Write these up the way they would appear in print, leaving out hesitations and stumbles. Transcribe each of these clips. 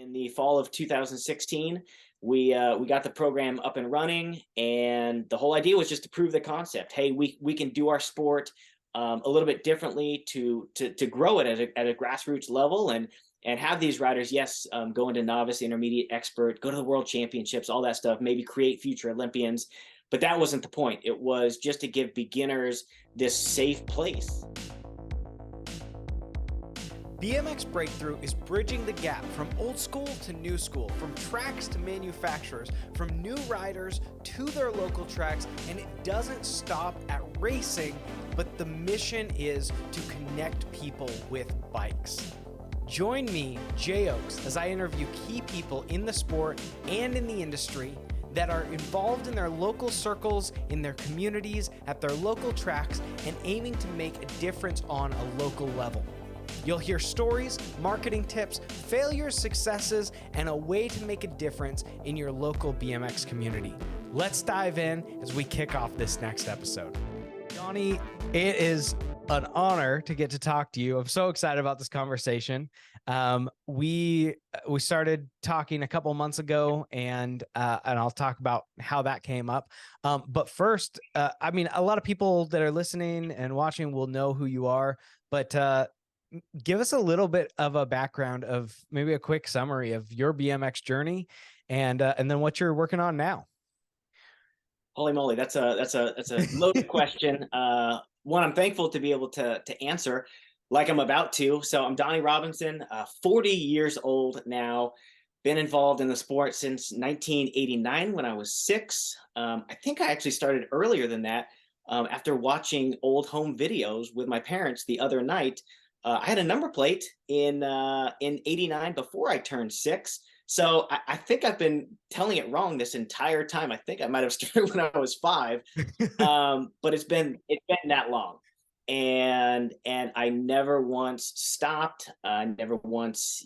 In the fall of 2016, we got the program up and running, and the whole idea was just to prove the concept. Hey, we can do our sport a little bit differently to grow it at a grassroots level and have these riders, yes, go into novice, intermediate, expert, go to the world championships, all that stuff, maybe create future Olympians. But that wasn't the point. It was just to give beginners this safe place. BMX Breakthrough is bridging the gap from old school to new school, from tracks to manufacturers, from new riders to their local tracks, and it doesn't stop at racing, but the mission is to connect people with bikes. Join me, Jay Oaks, as I interview key people in the sport and in the industry that are involved in their local circles, in their communities, at their local tracks, and aiming to make a difference on a local level. You'll hear stories, marketing tips, failures, successes, and a way to make a difference in your local BMX community. Let's dive in as we kick off this next episode. Donny, it is an honor to get to talk to you. I'm so excited about this conversation. We started talking a couple months ago, and I'll talk about how that came up. But first, I mean, a lot of people that are listening and watching will know who you are, but give us a little bit of a background of maybe a quick summary of your BMX journey and then what you're working on now. Holy moly, that's a loaded question. One I'm thankful to be able to answer like I'm about to. So I'm Donny Robinson, 40 years old now, been involved in the sport since 1989 when I was 6. I think I actually started earlier than that. After watching old home videos with my parents the other night, I had a number plate in '89 before I turned 6. So I think I've been telling it wrong this entire time. I think I might have started when I was 5, but it's been that long, and I never once stopped. I never once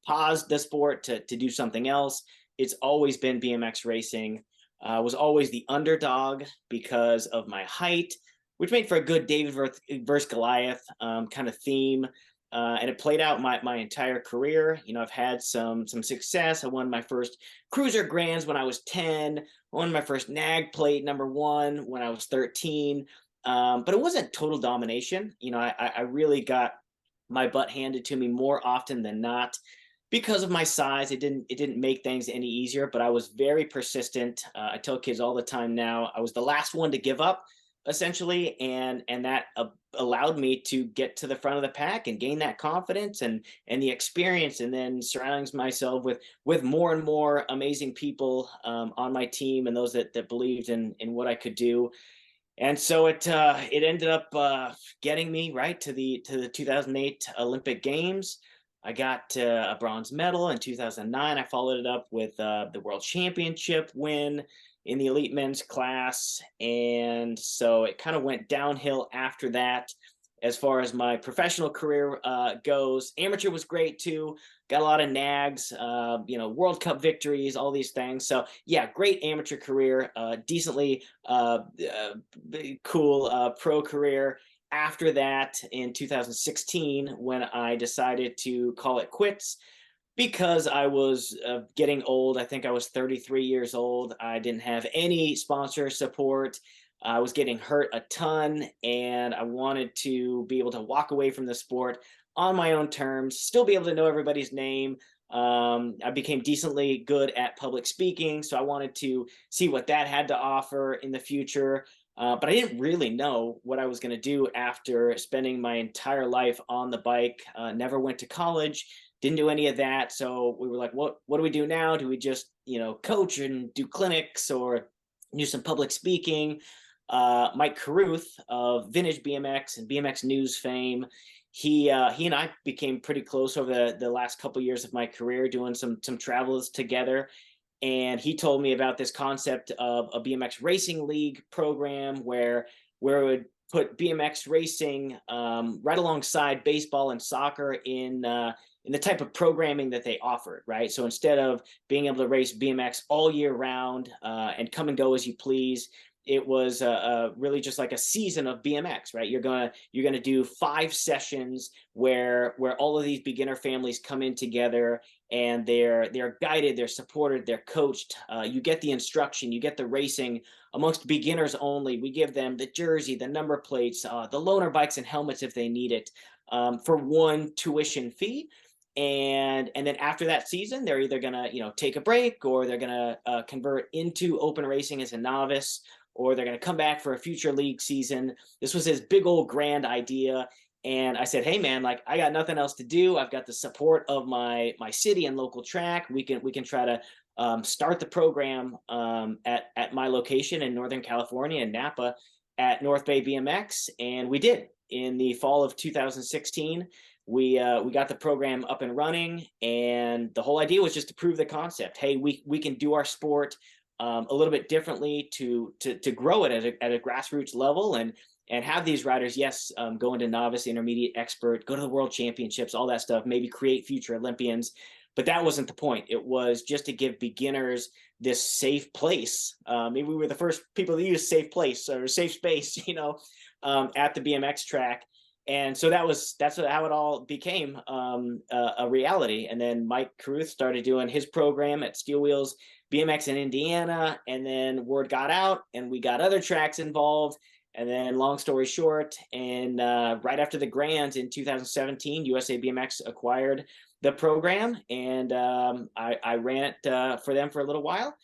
paused the sport to do something else. It's always been BMX racing. Was always the underdog because of my height, which made for a good David versus Goliath kind of theme. And it played out my entire career. You know, I've had some success. I won my first Cruiser Grands when I was 10. I won my first NAG plate #1 when I was 13. But it wasn't total domination. You know, I really got my butt handed to me more often than not because of my size. It didn't make things any easier, but I was very persistent. I tell kids all the time now, I was the last one to give up, essentially, and that allowed me to get to the front of the pack and gain that confidence and the experience, and then surrounding myself with more and more amazing people on my team and those that believed in what I could do. And so it ended up getting me right to the 2008 Olympic Games. I got a bronze medal in 2009. I followed it up with the World Championship win in the elite men's class. And so it kind of went downhill after that as far as my professional career goes. Amateur was great too. Got a lot of nags, World Cup victories, all these things. So yeah, great amateur career, decently cool pro career. After that, in 2016, when I decided to call it quits, because I was getting old. I think I was 33 years old. I didn't have any sponsor support. I was getting hurt a ton, and I wanted to be able to walk away from the sport on my own terms, still be able to know everybody's name. I became decently good at public speaking, so I wanted to see what that had to offer in the future. But I didn't really know what I was going to do after spending my entire life on the bike. Never went to college. Didn't do any of that. So we were like, what do we do now? Do we just, coach and do clinics or do some public speaking? Mike Carruth of Vintage BMX and BMX News fame, he and I became pretty close over the last couple of years of my career, doing some travels together. And he told me about this concept of a BMX racing league program where it would put BMX racing right alongside baseball and soccer in the type of programming that they offered, right? So instead of being able to race BMX all year round and come and go as you please, it was really just like a season of BMX, right? You're gonna do 5 sessions where all of these beginner families come in together, and they're guided, they're supported, they're coached. You get the instruction, you get the racing amongst beginners only. We give them the jersey, the number plates, the loaner bikes and helmets if they need it, for one tuition fee. And then after that season, they're either gonna take a break, or they're gonna convert into open racing as a novice, or they're gonna come back for a future league season. This was his big old grand idea. And I said, hey man, like, I got nothing else to do. I've got the support of my city and local track. We can try to start the program at my location in Northern California, in Napa, at North Bay BMX. And we did. In the fall of 2016, we got the program up and running, and the whole idea was just to prove the concept. Hey, we can do our sport a little bit differently to grow it at a grassroots level, and have these riders, yes, go into novice, intermediate, expert, go to the world championships, all that stuff, maybe create future Olympians. But that wasn't the point. It was just to give beginners this safe place. Maybe we were the first people to use safe place or safe space, at the BMX track. And so that's how it all became a reality. And then Mike Carruth started doing his program at Steel Wheels BMX in Indiana, and then word got out, and we got other tracks involved. And then, long story short, and right after the Grands in 2017, USA BMX acquired the program, and I ran it for them for a little while.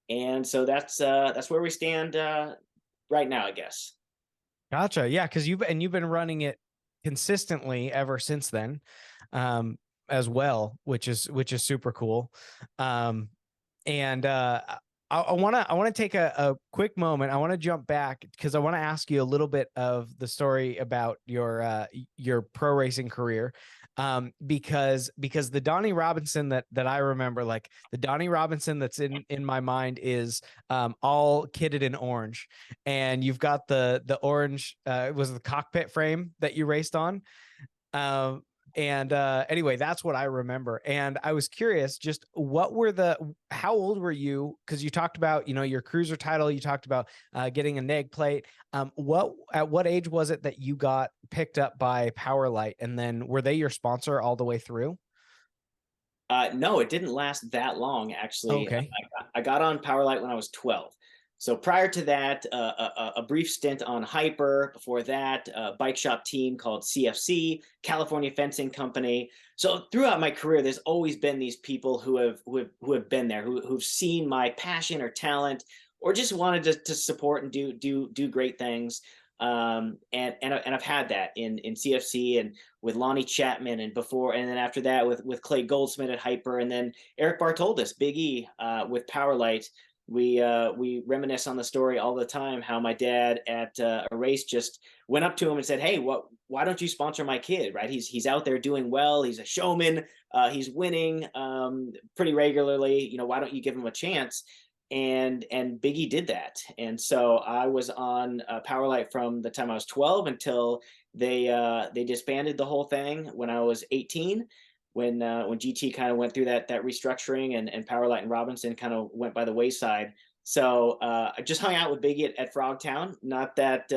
And so that's where we stand right now, I guess. Gotcha. Yeah, because you've been running it consistently ever since then, as well, which is super cool. And I want to take a quick moment. I want to jump back because I want to ask you a little bit of the story about your pro racing career. Because the Donny Robinson that I remember, like the Donny Robinson that's in my mind, is all kitted in orange, and you've got the orange was the cockpit frame that you raced on. Anyway, that's what I remember. And I was curious, just how old were you? Because you talked about, your cruiser title, you talked about getting a neg plate. At what age was it that you got picked up by Powerlight? And then were they your sponsor all the way through? No, it didn't last that long, actually. Okay. I got on Powerlight when I was 12. So prior to that, a brief stint on Hyper. Before that, a bike shop team called CFC, California Fencing Company. So throughout my career, there's always been these people who have been there, who've seen my passion or talent, or just wanted to support and do great things. And I've had that in CFC, and with Lonnie Chapman, and before, and then after that with Clay Goldsmith at Hyper, and then Eric Bartholdis, Big E, with Powerlight. We reminisce on the story all the time, how my dad at a race just went up to him and said, hey, why don't you sponsor my kid? Right? He's out there doing well. He's a showman. He's winning pretty regularly. Why don't you give him a chance? And Biggie did that. And so I was on Powerlight from the time I was 12 until they disbanded the whole thing when I was 18. When GT kind of went through that restructuring, and Powerlight and Robinson kind of went by the wayside. So I just hung out with Biggie at Frogtown not that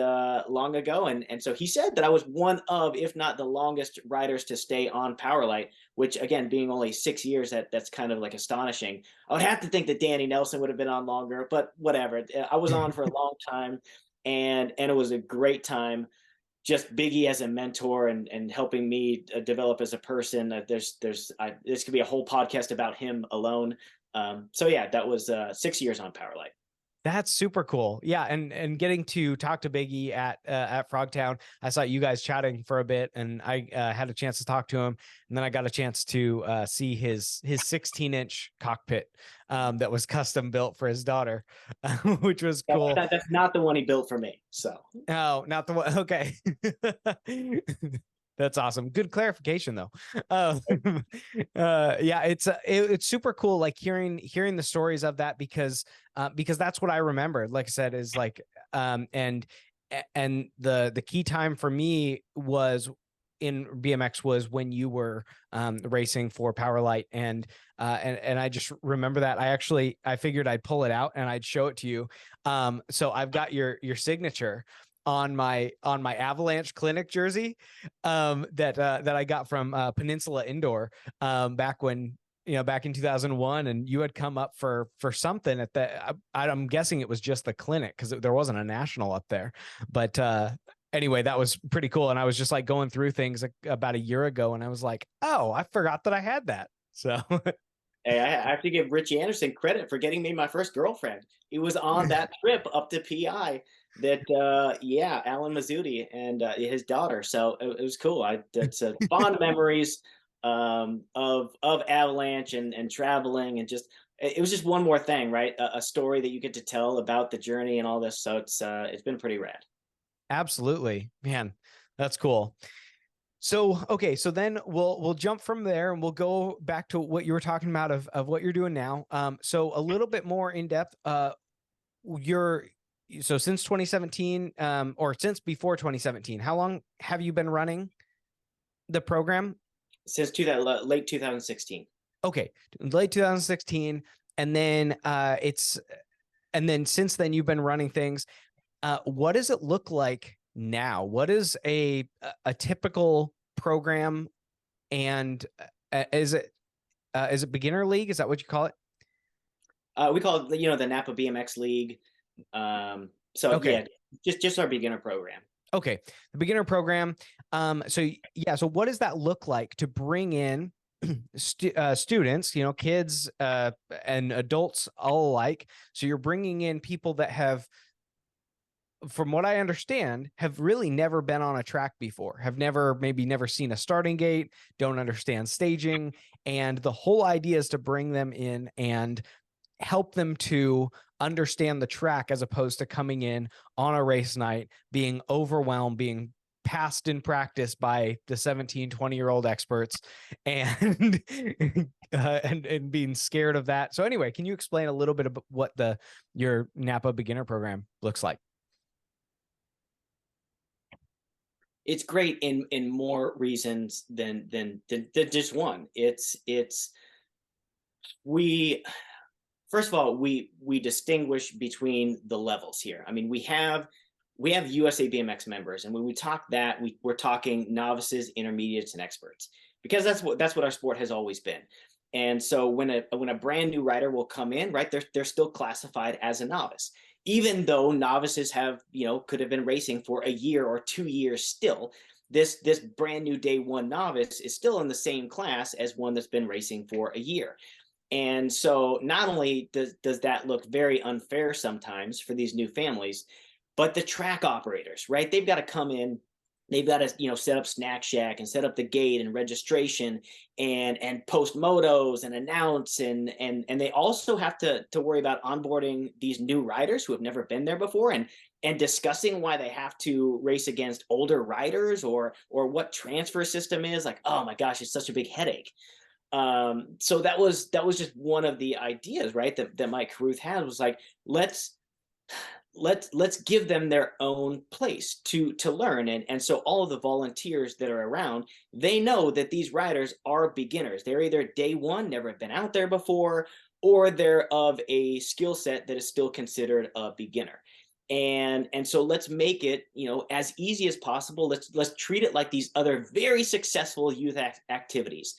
long ago, and so he said that I was one of, if not the longest riders to stay on Powerlight, which, again, being only 6 years, that's kind of like astonishing. I would have to think that Danny Nelson would have been on longer, but whatever. I was on for a long time, and it was a great time. Just Biggie as a mentor and helping me develop as a person. This could be a whole podcast about him alone. So yeah, that was 6 years on Powerlight. That's super cool. Yeah, and getting to talk to Biggie at Frogtown. I saw you guys chatting for a bit, and I had a chance to talk to him, and then I got a chance to see his 16-inch cockpit that was custom built for his daughter, which was cool. That's not the one he built for me. So no, not the one. Okay. That's awesome. Good clarification, though. Yeah, it's super cool, like hearing the stories of that, because that's what I remember. Like I said, is like and the key time for me was in BMX was when you were racing for Powerlight, and I just remember that. I figured I'd pull it out and I'd show it to you. So I've got your signature on my Avalanche Clinic jersey that I got from Peninsula Indoor back when, back in 2001, and you had come up for something at the, I'm guessing it was just the clinic because there wasn't a national up there, but anyway, that was pretty cool. And I was just like going through things like about a year ago, and I was like, oh, I forgot that I had that. So Hey, I have to give Richie Anderson credit for getting me my first girlfriend. It was on that trip up to PI that, yeah, Alan Mazzuti and his daughter. So it was cool. That's fond memories of Avalanche and traveling, and just it was just one more thing, right? A story that you get to tell about the journey and all this. So it's been pretty rad. absolutely, man, that's cool. So, okay, so then we'll jump from there and we'll go back to what you were talking about of what you're doing now. So a little bit more in depth. So since 2017, or since before 2017, how long have you been running the program? Since late 2016. Okay, late 2016, and then since then you've been running things. What does it look like now? What is a typical program, and is it beginner league? Is that what you call it? We call it, the Napa BMX League. So Okay. yeah, just our beginner program. Okay, the beginner program. So yeah, so what does that look like to bring in students, kids and adults all alike? So you're bringing in people that have, from what I understand, have really never been on a track before, have maybe never seen a starting gate, don't understand staging. And the whole idea is to bring them in and help them to understand the track, as opposed to coming in on a race night, being overwhelmed, being passed in practice by the 17, 20-year-old experts, and and being scared of that. So anyway, can you explain a little bit about what your Napa beginner program looks like? It's great in more reasons than just one. We First of all, we distinguish between the levels here. I mean, we have USA BMX members, and when we talk that, we're talking novices, intermediates, and experts, because that's what our sport has always been. And so when a brand new rider will come in, right, they're still classified as a novice, even though novices could have been racing for a year or 2 years. Still, this brand new day one novice is still in the same class as one that's been racing for a year. And so not only does that look very unfair sometimes for these new families, but the track operators, right? They've got to come in, they've got to, set up Snack Shack and set up the gate and registration and post motos and announce, and they also have to worry about onboarding these new riders who have never been there before, and discussing why they have to race against older riders, or what transfer system is. Like, oh my gosh, it's such a big headache. So that was just one of the ideas, right, that Mike Carruth had, was like, let's give them their own place to learn. And so all of the volunteers that are around, they know that these riders are beginners. They're either day one, never been out there before, or they're of a skill set that is still considered a beginner. And so let's make it, as easy as possible. Let's treat it like these other very successful youth activities,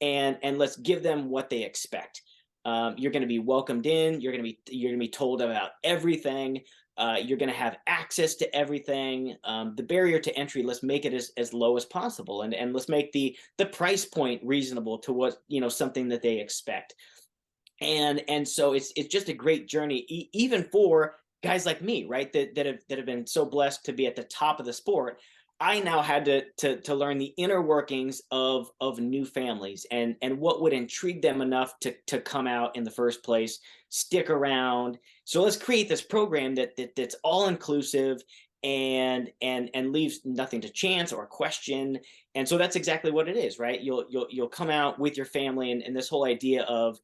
and let's give them what they expect. You're going to be welcomed in. You're going to be told about everything. You're going to have access to everything. The barrier to entry, let's make it as low as possible, and let's make the price point reasonable to what, something that they expect. And so it's just a great journey, even for guys like me, right? That have been so blessed to be at the top of the sport. I now had to learn the inner workings of new families, and what would intrigue them enough to come out in the first place, stick around. So let's create this program that's all inclusive and leaves nothing to chance or question. And so that's exactly what it is, right? You'll come out with your family, and this whole idea of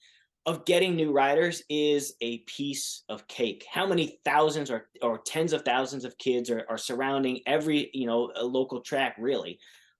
getting new riders is a piece of cake. How many thousands or tens of thousands of kids are surrounding every, a local track, really.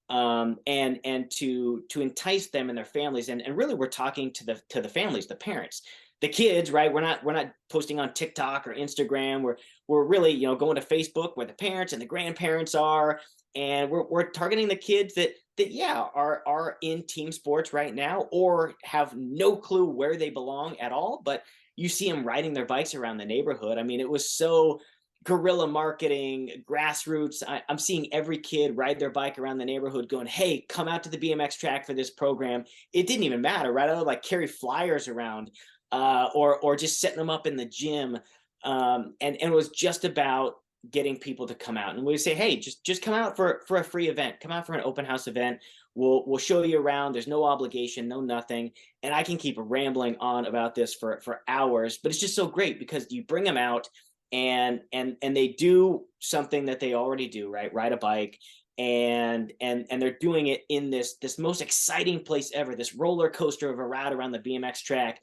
and to entice them and their families. And really, we're talking to the families, the parents, the kids, right? We're not posting on TikTok or Instagram. We're really, going to Facebook where the parents and the grandparents are, and we're targeting the kids that yeah, are in team sports right now, or have no clue where they belong at all, but you see them riding their bikes around the neighborhood. I mean, it was so guerrilla marketing, grassroots. I'm seeing every kid ride their bike around the neighborhood going, hey, come out to the BMX track for this program. It didn't even matter, right? I would like carry flyers around, or just setting them up in the gym. And it was just about getting people to come out. And we say, hey, just come out for a free event, come out for an open house event. We'll show you around. There's no obligation, no nothing. And I can keep rambling on about this for hours, but it's just so great because you bring them out, and they do something that they already do, right? Ride a bike, and they're doing it in this most exciting place ever, this roller coaster of a ride around the BMX track.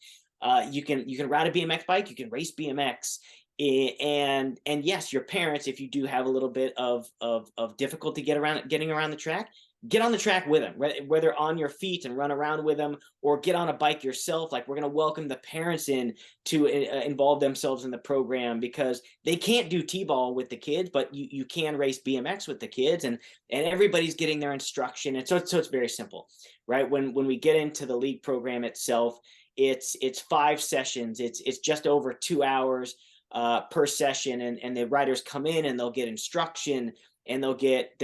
You can ride a BMX bike, you can race BMX. And yes, your parents, if you do have a little bit of difficulty getting around the track, get on the track with them, whether on your feet and run around with them, or get on a bike yourself. Like, we're going to welcome the parents in to involve themselves in the program, because they can't do t-ball with the kids, but you can race BMX with the kids, and everybody's getting their instruction. And so it's very simple, right? When we get into the league program itself, it's 5 sessions. It's just over 2 hours per session, and the riders come in and they'll get instruction, and they'll get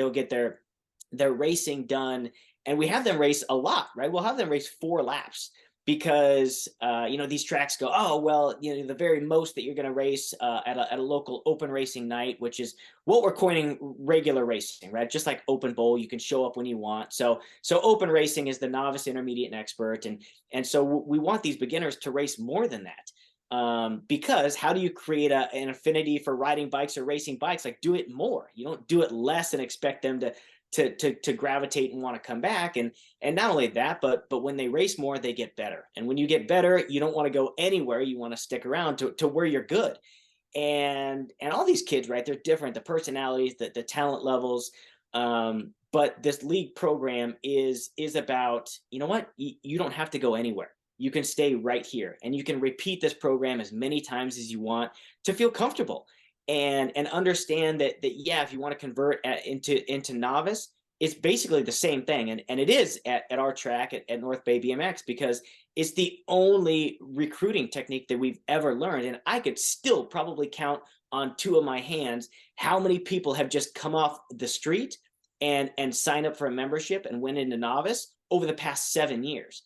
their racing done. And we have them race a lot, right? We'll have them race 4 laps, because these tracks go, oh well, the very most that you're going to race at a local open racing night, which is what we're coining regular racing, right? Just like open bowl, you can show up when you want. So open racing is the novice, intermediate, and expert, and so we want these beginners to race more than that. Because how do you create an affinity for riding bikes or racing bikes? Like, do it more. You don't do it less and expect them to gravitate and want to come back. And not only that, but when they race more, they get better. And when you get better, you don't want to go anywhere. You want to stick around to where you're good. And all these kids, right? They're different. The personalities, the talent levels. But this league program is about, you know what? You don't have to go anywhere. You can stay right here, and you can repeat this program as many times as you want to feel comfortable, and understand that yeah, if you want to convert into novice, it's basically the same thing. And it is at our track at North Bay BMX, because it's the only recruiting technique that we've ever learned. And I could still probably count on 2 of my hands how many people have just come off the street and signed up for a membership and went into novice over the past 7 years.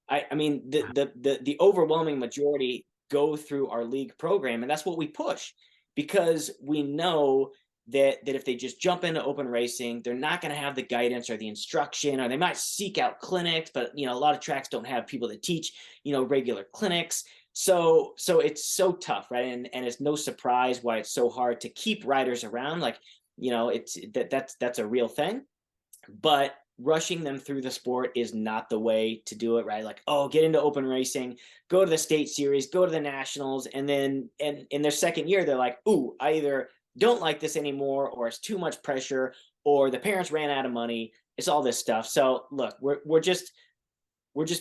I mean, the overwhelming majority go through our league program, and that's what we push, because we know that if they just jump into open racing, they're not going to have the guidance or the instruction, or they might seek out clinics, but a lot of tracks don't have people that teach regular clinics. So it's so tough, right? And it's no surprise why it's so hard to keep riders around. Like, that's a real thing, but rushing them through the sport is not the way to do it, right? Like, oh, get into open racing, go to the state series, go to the nationals, and then in their second year, they're like, ooh, I either don't like this anymore, or it's too much pressure, or the parents ran out of money. It's all this stuff. So look, we're just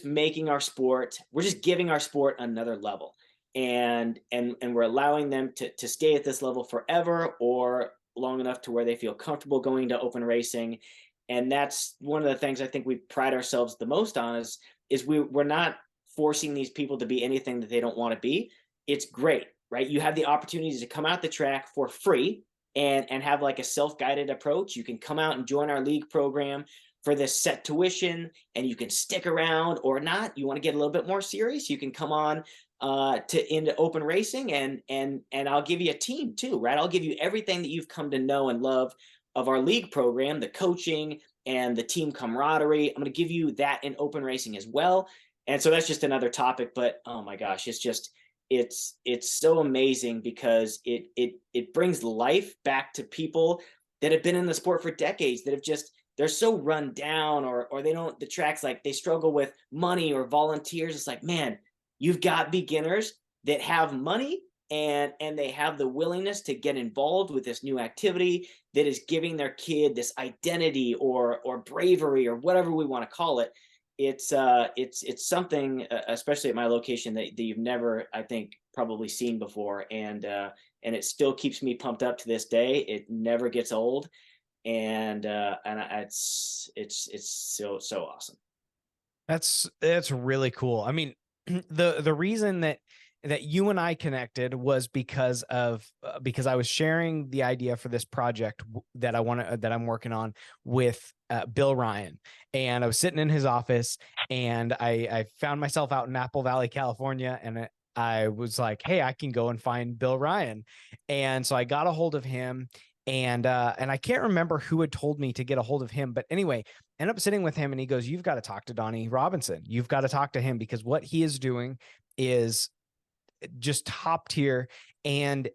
making our sport, we're just giving our sport another level, and we're allowing them to stay at this level forever, or long enough to where they feel comfortable going to open racing. And that's one of the things I think we pride ourselves the most on, is we're not forcing these people to be anything that they don't want to be. It's great, right? You have the opportunity to come out the track for free and have like a self-guided approach. You can come out and join our league program for this set tuition, and you can stick around or not. You want to get a little bit more serious, you can come on into open racing, and I'll give you a team too, right? I'll give you everything that you've come to know and love of our league program, the coaching and the team camaraderie. I'm going to give you that in open racing as well. And so that's just another topic, but oh my gosh, it's so amazing, because it brings life back to people that have been in the sport for decades, that they're so run down, or they don't, the tracks, like, they struggle with money or volunteers. It's like, man, you've got beginners that have money and they have the willingness to get involved with this new activity that is giving their kid this identity or bravery or whatever we want to call it. It's something, especially at my location, that you've never, I think, probably seen before, and it still keeps me pumped up to this day. It never gets old, it's so awesome. That's really cool. I mean, the reason that you and I connected was because I was sharing the idea for this project that I'm working on with Bill Ryan, and I was sitting in his office, and I found myself out in Apple Valley, California, and I was like, hey, I can go and find Bill Ryan. And so I got a hold of him, and I can't remember who had told me to get a hold of him, but anyway, ended up sitting with him, and he goes, you've got to talk to Donny Robinson. You've got to talk to him, because what he is doing is just top tier. And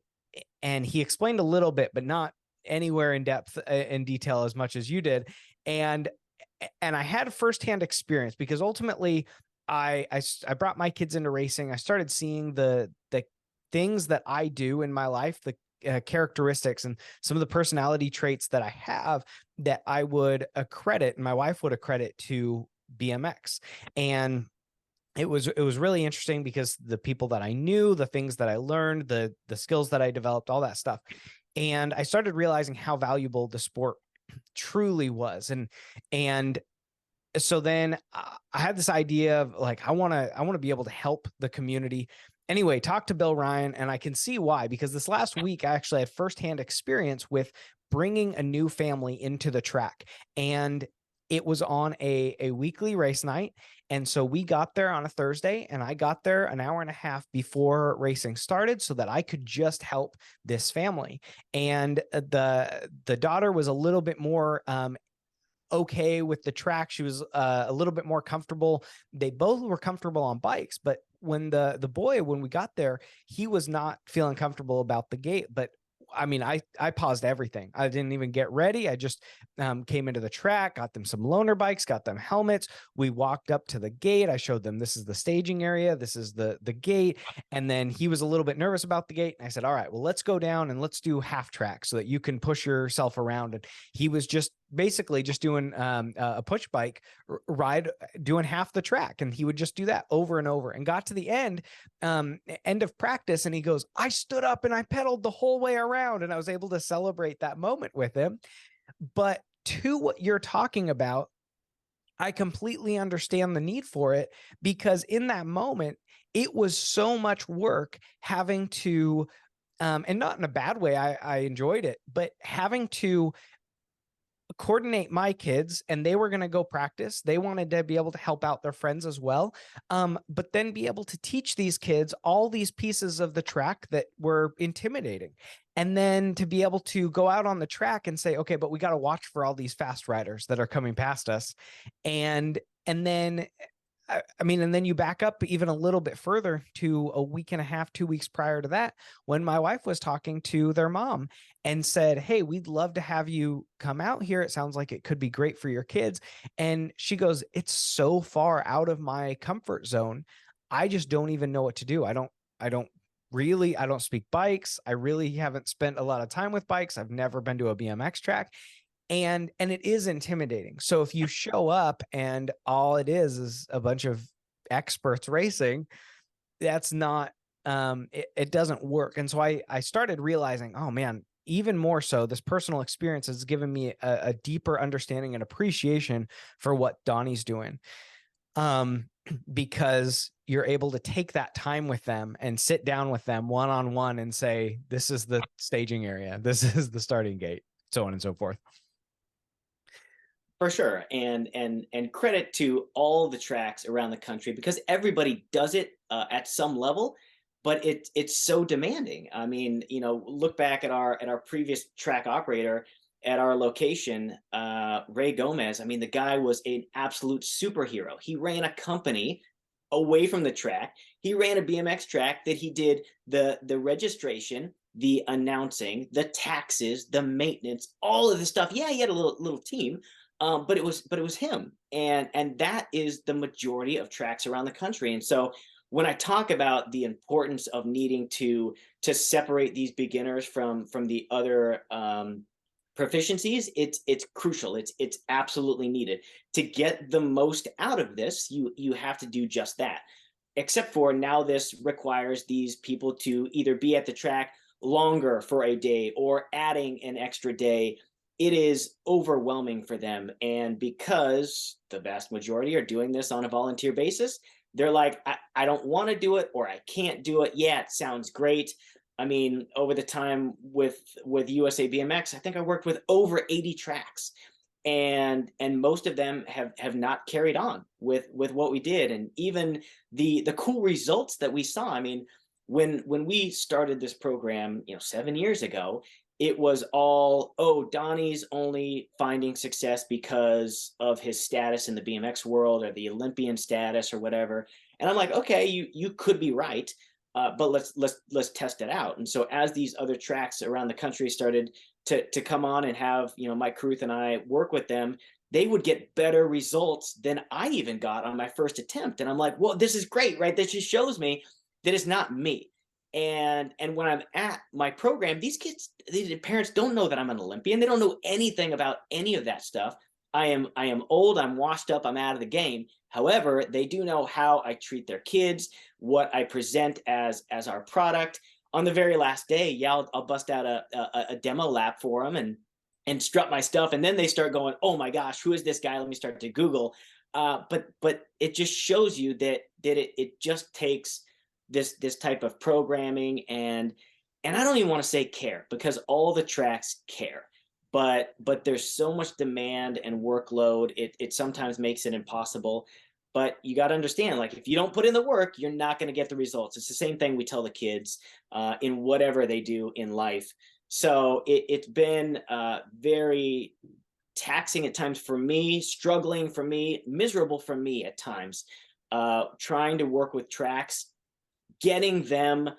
he explained a little bit, but not anywhere in depth, in detail as much as you did. And I had firsthand experience, because ultimately I brought my kids into racing. I started seeing the things that I do in my life, the characteristics and some of the personality traits that I have, that I would accredit, and my wife would accredit, to BMX. And it was really interesting, because the people that I knew, the things that I learned, the skills that I developed, all that stuff. And I started realizing how valuable the sport truly was. And so then I had this idea of like, I want to be able to help the community. Anyway, talk to Bill Ryan, and I can see why, because this last week I actually had firsthand experience with bringing a new family into the track. And it was on a weekly race night. And so we got there on a Thursday, and I got there an hour and a half before racing started, so that I could just help this family. And the daughter was a little bit more okay with the track. She was a little bit more comfortable. They both were comfortable on bikes, but when the boy, when we got there, he was not feeling comfortable about the gate. But I mean, I paused everything. I didn't even get ready. I just came into the track, got them some loaner bikes, got them helmets. We walked up to the gate. I showed them, this is the staging area, this is the gate. And then he was a little bit nervous about the gate. And I said, all right, well, let's go down and let's do half track so that you can push yourself around. And he was just basically just doing a push bike ride, doing half the track. And he would just do that over and over, and got to the end of practice. And he goes, I stood up and I pedaled the whole way around. And I was able to celebrate that moment with him. But to what you're talking about, I completely understand the need for it, because in that moment, it was so much work having to, and not in a bad way, I enjoyed it, but having to coordinate my kids, and they were going to go practice. They wanted to be able to help out their friends as well. But then be able to teach these kids all these pieces of the track that were intimidating. And then to be able to go out on the track and say, okay, but we got to watch for all these fast riders that are coming past us. And then, I mean, and then you back up even a little bit further to a week and a half, 2 weeks prior to that, when my wife was talking to their mom and said, hey, we'd love to have you come out here. It sounds like it could be great for your kids. And she goes, it's so far out of my comfort zone. I just don't even know what to do. I don't speak bikes. I really haven't spent a lot of time with bikes. I've never been to a BMX track. And it is intimidating. So if you show up and all it is a bunch of experts racing, that's not, it doesn't work. And so I started realizing, oh man, even more so, this personal experience has given me a deeper understanding and appreciation for what Donnie's doing. Because you're able to take that time with them and sit down with them one-on-one and say, this is the staging area, this is the starting gate, so on and so forth. For sure, and credit to all the tracks around the country, because everybody does it at some level, but it's so demanding. I mean, look back at our previous track operator at our location, Ray Gomez. I mean, the guy was an absolute superhero. He ran a company away from the track. He ran a BMX track that he did the registration, the announcing, the taxes, the maintenance, all of the stuff. Yeah, he had a little team. But it was him, and that is the majority of tracks around the country. And so when I talk about the importance of needing to separate these beginners from the other proficiencies, it's crucial. It's absolutely needed to get the most out of this. You have to do just that. Except for now, this requires these people to either be at the track longer for a day or adding an extra day. It is overwhelming for them. And because the vast majority are doing this on a volunteer basis, they're like, I don't want to do it, or I can't do it. Yeah, it sounds great. I mean, over the time with USA BMX, I think I worked with over 80 tracks, and most of them have not carried on with what we did, and even the cool results that we saw. I mean, when we started this program, 7 years ago, it was all, oh, Donnie's only finding success because of his status in the BMX world or the Olympian status or whatever. And I'm like, okay, you could be right, but let's test it out. And so as these other tracks around the country started to come on and have Mike Caruth and I work with them, they would get better results than I even got on my first attempt. And I'm like, well, this is great, right? This just shows me that it's not me. And when I'm at my program, these kids, the parents don't know that I'm an Olympian. They don't know anything about any of that stuff. I am old, I'm washed up, I'm out of the game. However, they do know how I treat their kids, what I present as our product. On the very last day, yeah, I'll bust out a demo lap for them and strut my stuff, and then they start going, oh my gosh, who is this guy? Let me start to Google. But it just shows you that it just takes this type of programming, and I don't even want to say care, because all the tracks care, but there's so much demand and workload, it sometimes makes it impossible. But you got to understand, like, if you don't put in the work, you're not going to get the results. It's the same thing we tell the kids in whatever they do in life. So it's been very taxing at times for me, struggling for me, miserable for me at times, trying to work with tracks, getting them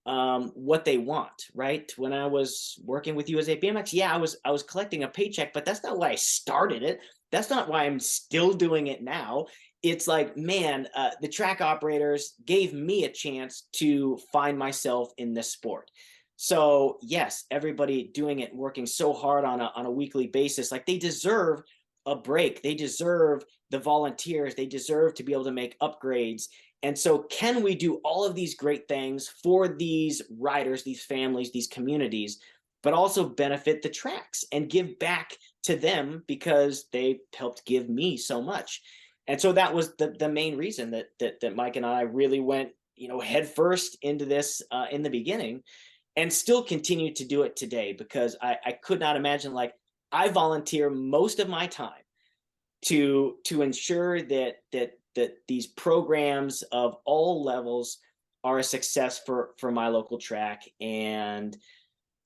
what they want. Right, when I was working with USA BMX, yeah, I was collecting a paycheck, but that's not why I started it. That's not why I'm still doing it now. It's like, man, the track operators gave me a chance to find myself in this sport. So yes, everybody doing it, working so hard on a weekly basis, like, they deserve a break. They deserve the volunteers. They deserve to be able to make upgrades. And so, can we do all of these great things for these riders, these families, these communities, but also benefit the tracks and give back to them because they helped give me so much? And so that was the main reason that Mike and I really went, head first into this in the beginning, and still continue to do it today, because I could not imagine, like, I volunteer most of my time to ensure that these programs of all levels are a success for my local track, and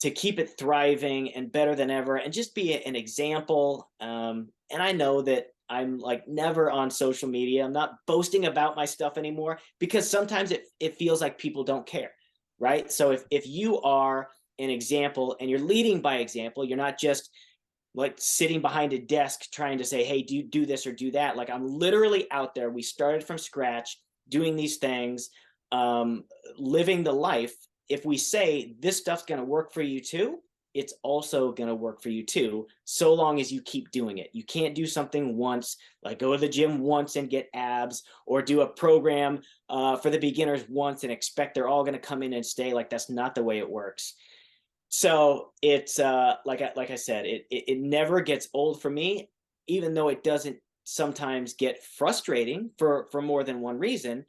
to keep it thriving and better than ever, and just be an example. And I know that I'm, like, never on social media. I'm not boasting about my stuff anymore, because sometimes it feels like people don't care, right? So if you are an example and you're leading by example, you're not just like sitting behind a desk trying to say, hey, do this or do that. Like, I'm literally out there. We started from scratch doing these things, living the life. If we say this stuff's going to work for you too, it's also going to work for you too, so long as you keep doing it. You can't do something once, like go to the gym once and get abs, or do a program for the beginners once and expect they're all going to come in and stay. Like, that's not the way it works. So it's like I said, it never gets old for me, even though it doesn't sometimes get frustrating for more than one reason.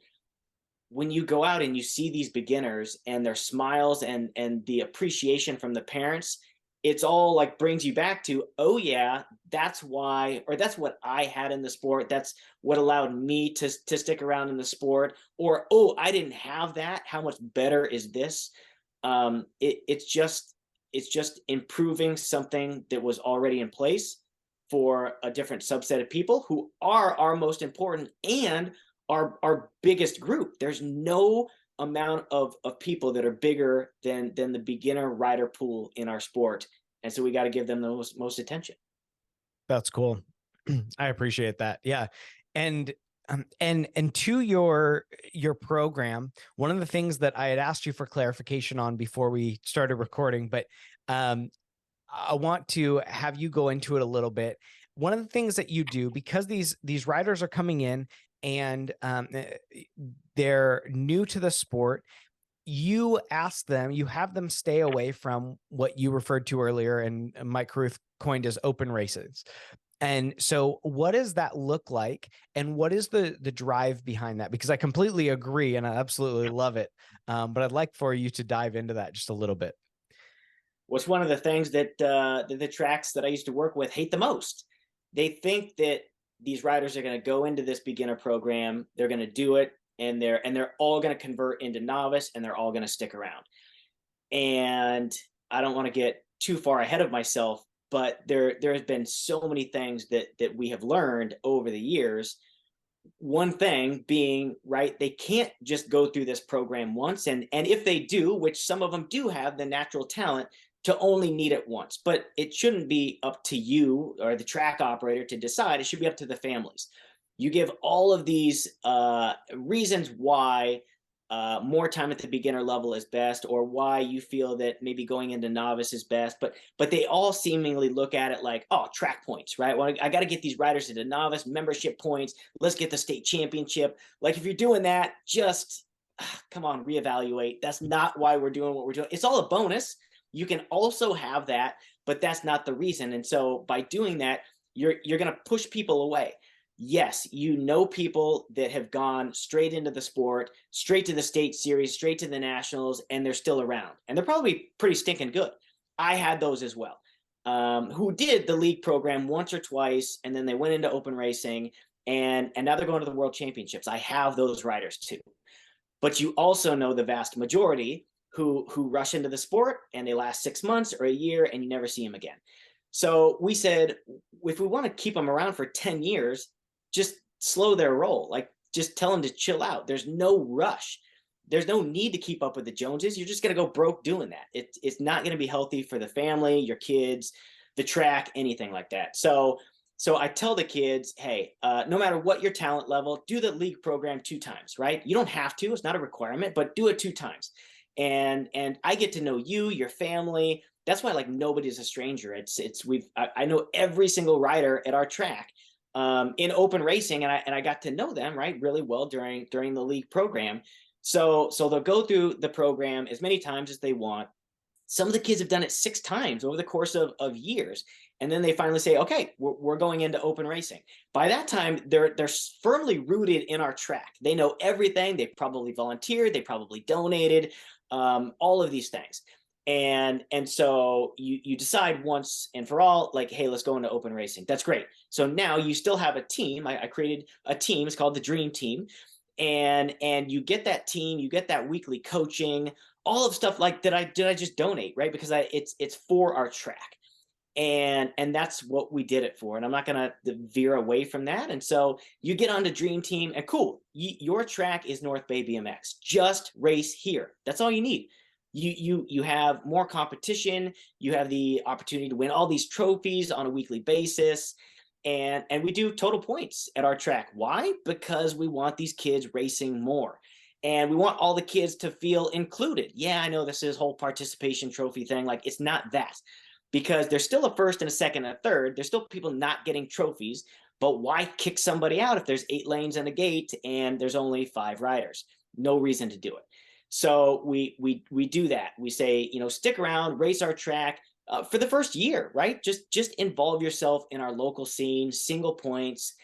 When you go out and you see these beginners and their smiles and the appreciation from the parents, it's all like brings you back to, oh yeah, that's why, or that's what I had in the sport. That's what allowed me to stick around in the sport. Or, oh, I didn't have that. How much better is this? It's just improving something that was already in place for a different subset of people who are our most important and our biggest group. There's no amount of people that are bigger than the beginner rider pool in our sport, and so we got to give them the most attention. That's cool. I appreciate that. Yeah. And And to your program, one of the things that I had asked you for clarification on before we started recording, but I want to have you go into it a little bit. One of the things that you do, because these riders are coming in and they're new to the sport, you ask them, you have them stay away from what you referred to earlier and Mike Carruth coined as open races. And so what does that look like? And what is the drive behind that? Because I completely agree and I absolutely love it. But I'd like for you to dive into that just a little bit. What's one of the things that the tracks that I used to work with hate the most? They think that these riders are going to go into this beginner program, they're going to do it, and they're all going to convert into novice, and they're all going to stick around. And I don't want to get too far ahead of myself, but there has been so many things that we have learned over the years. One thing being, right, they can't just go through this program once, and if they do, which some of them do have the natural talent to only need it once, but it shouldn't be up to you or the track operator to decide. It should be up to the families. You give all of these reasons why more time at the beginner level is best, or why you feel that maybe going into novice is best, but they all seemingly look at it like, oh, track points, right? Well, I got to get these riders into novice, membership points, let's get the state championship. Like, if you're doing that, just come on, reevaluate. That's not why we're doing what we're doing. It's all a bonus. You can also have that, but that's not the reason. And so by doing that, you're going to push people away. Yes, you know, people that have gone straight into the sport, straight to the state series, straight to the nationals, and they're still around. And they're probably pretty stinking good. I had those as well, who did the league program once or twice, and then they went into open racing, and now they're going to the world championships. I have those riders too. But you also know the vast majority who rush into the sport and they last 6 months or a year and you never see them again. So we said, if we want to keep them around for 10 years, just slow their roll. Like, just tell them to chill out. There's no rush. There's no need to keep up with the Joneses. You're just going to go broke doing that. It's not going to be healthy for the family, your kids, the track, anything like that. So I tell the kids, hey, no matter what your talent level, do the league program 2 times, right? You don't have to, it's not a requirement, but do it 2 times. And I get to know you, your family. That's why, like, nobody's a stranger. I know every single rider at our track in open racing, and I got to know them, right, really well during the league program. So they'll go through the program as many times as they want. Some of the kids have done it 6 times over the course of years. And then they finally say, okay, we're going into open racing. By that time, they're firmly rooted in our track. They know everything. They probably volunteered. They probably donated, all of these things. And so you decide once and for all, like, hey, let's go into open racing. That's great. So now you still have a team. I created a team. It's called the Dream Team. And you get that team, you get that weekly coaching, all of stuff like that. Did I just donate, right? Because it's for our track. And that's what we did it for. And I'm not going to veer away from that. And so you get on to Dream Team, and cool, your track is North Bay BMX. Just race here. That's all you need. You have more competition. You have the opportunity to win all these trophies on a weekly basis. And we do total points at our track. Why? Because we want these kids racing more. And we want all the kids to feel included. Yeah, I know this is whole participation trophy thing. Like, it's not that. Because there's still a first and a second and a third. There's still people not getting trophies. But why kick somebody out if there's 8 lanes and a gate and there's only 5 riders? No reason to do it. So we do that. We say, stick around, race our track for the first year, right? Just involve yourself in our local scene, single points.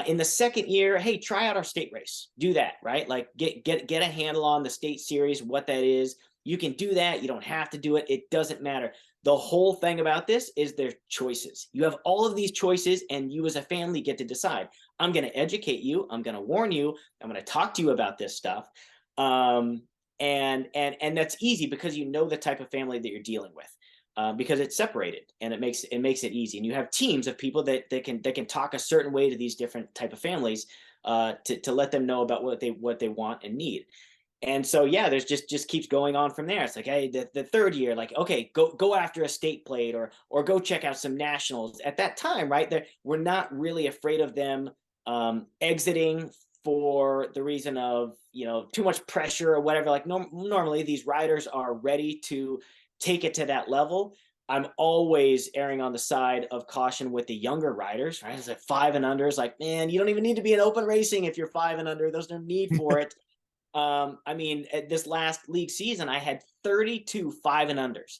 In the second year, hey, try out our state race. Do that, right? Like, get a handle on the state series, what that is. You can do that. You don't have to do it. It doesn't matter. The whole thing about this is their choices. You have all of these choices, and you as a family get to decide. I'm going to educate you. I'm going to warn you. I'm going to talk to you about this stuff. And that's easy because you know the type of family that you're dealing with. Because it's separated, and it makes it easy. And you have teams of people that can talk a certain way to these different type of families to let them know about what they want and need. And so, yeah, there's just keeps going on from there. It's like, hey, the third year, like, okay, go after a state plate or go check out some nationals. At that time, right, we're not really afraid of them exiting for the reason of, too much pressure or whatever. Like normally these riders are ready to take it to that level. I'm always erring on the side of caution with the younger riders, right? It's like 5 and under is like, man, you don't even need to be in open racing if you're 5 and under. There's no need for it. I mean, at this last league season, I had 32 5 and unders.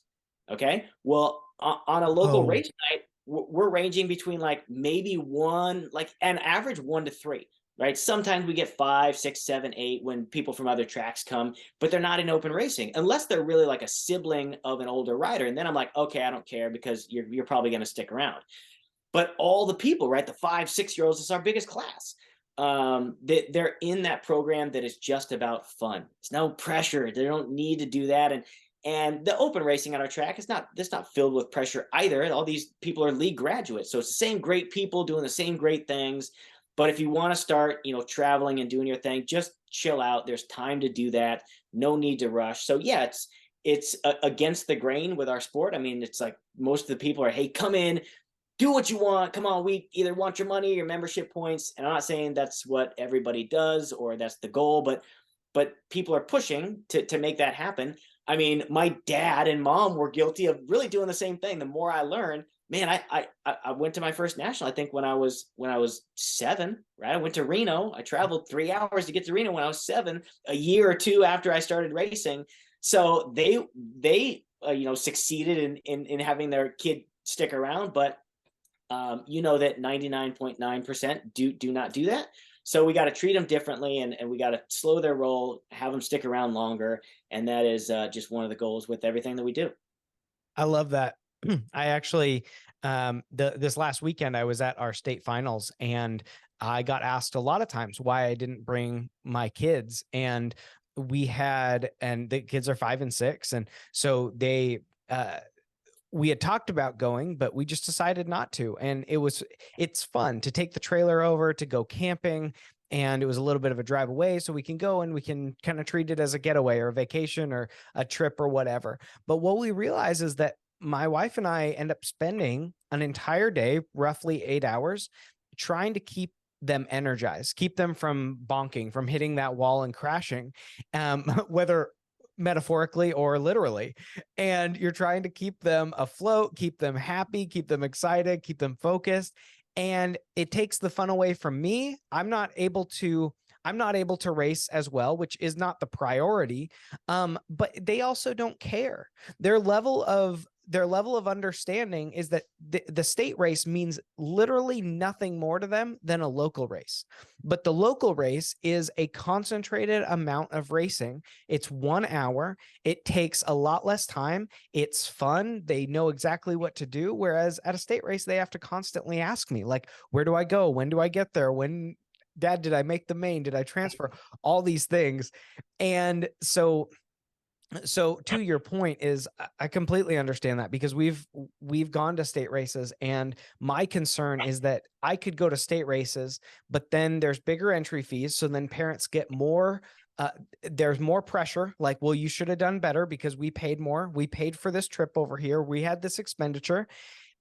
Okay. Well, on a local Oh, race night, we're ranging between like maybe one, like an average 1 to 3, right? Sometimes we get 5, 6, 7, 8 when people from other tracks come, but they're not in open racing unless they're really like a sibling of an older rider. And then I'm like, okay, I don't care because you're probably going to stick around. But all the people, right? The 5, 6 year olds is our biggest class. They're in that program that is just about fun. It's no pressure. They don't need to do that. And the open racing on our track is not, it's not filled with pressure either. All these people are league graduates. So it's the same great people doing the same great things. But if you want to start, traveling and doing your thing, just chill out. There's time to do that. No need to rush. So yeah, it's against the grain with our sport. I mean, it's like most of the people are, hey, come in, do what you want. Come on, we either want your money, your membership points. And I'm not saying that's what everybody does or that's the goal, but people are pushing to make that happen. I mean, my dad and mom were guilty of really doing the same thing. The more I learned, man, I went to my first national, I think when I was 7, right? I went to Reno. I traveled 3 hours to get to Reno when I was 7, a year or two after I started racing. So they succeeded in having their kid stick around, but that 99.9% do not do that. So we got to treat them differently, and we got to slow their roll, have them stick around longer. And that is just one of the goals with everything that we do. I love that. I actually, this last weekend, I was at our state finals, and I got asked a lot of times why I didn't bring my kids. And and the kids are 5 and 6. And so we had talked about going, but we just decided not to. And it's fun to take the trailer over to go camping. And it was a little bit of a drive away, so we can go and we can kind of treat it as a getaway or a vacation or a trip or whatever. But what we realize is that my wife and I end up spending an entire day, roughly 8 hours, trying to keep them energized, keep them from bonking, from hitting that wall and crashing, whether metaphorically or literally. And you're trying to keep them afloat, keep them happy, keep them excited, keep them focused. And it takes the fun away from me. I'm not able to race as well, which is not the priority. But they also don't care. Their level of understanding is that the state race means literally nothing more to them than a local race. But the local race is a concentrated amount of racing. It's 1 hour. It takes a lot less time. It's fun. They know exactly what to do. Whereas at a state race, they have to constantly ask me, like, where do I go? When do I get there? Dad, did I make the main? Did I transfer? All these things. And so to your point is, I completely understand that, because we've gone to state races, and my concern is that I could go to state races, but then there's bigger entry fees. So then parents get more, there's more pressure. Like, well, you should have done better because we paid more. We paid for this trip over here. We had this expenditure.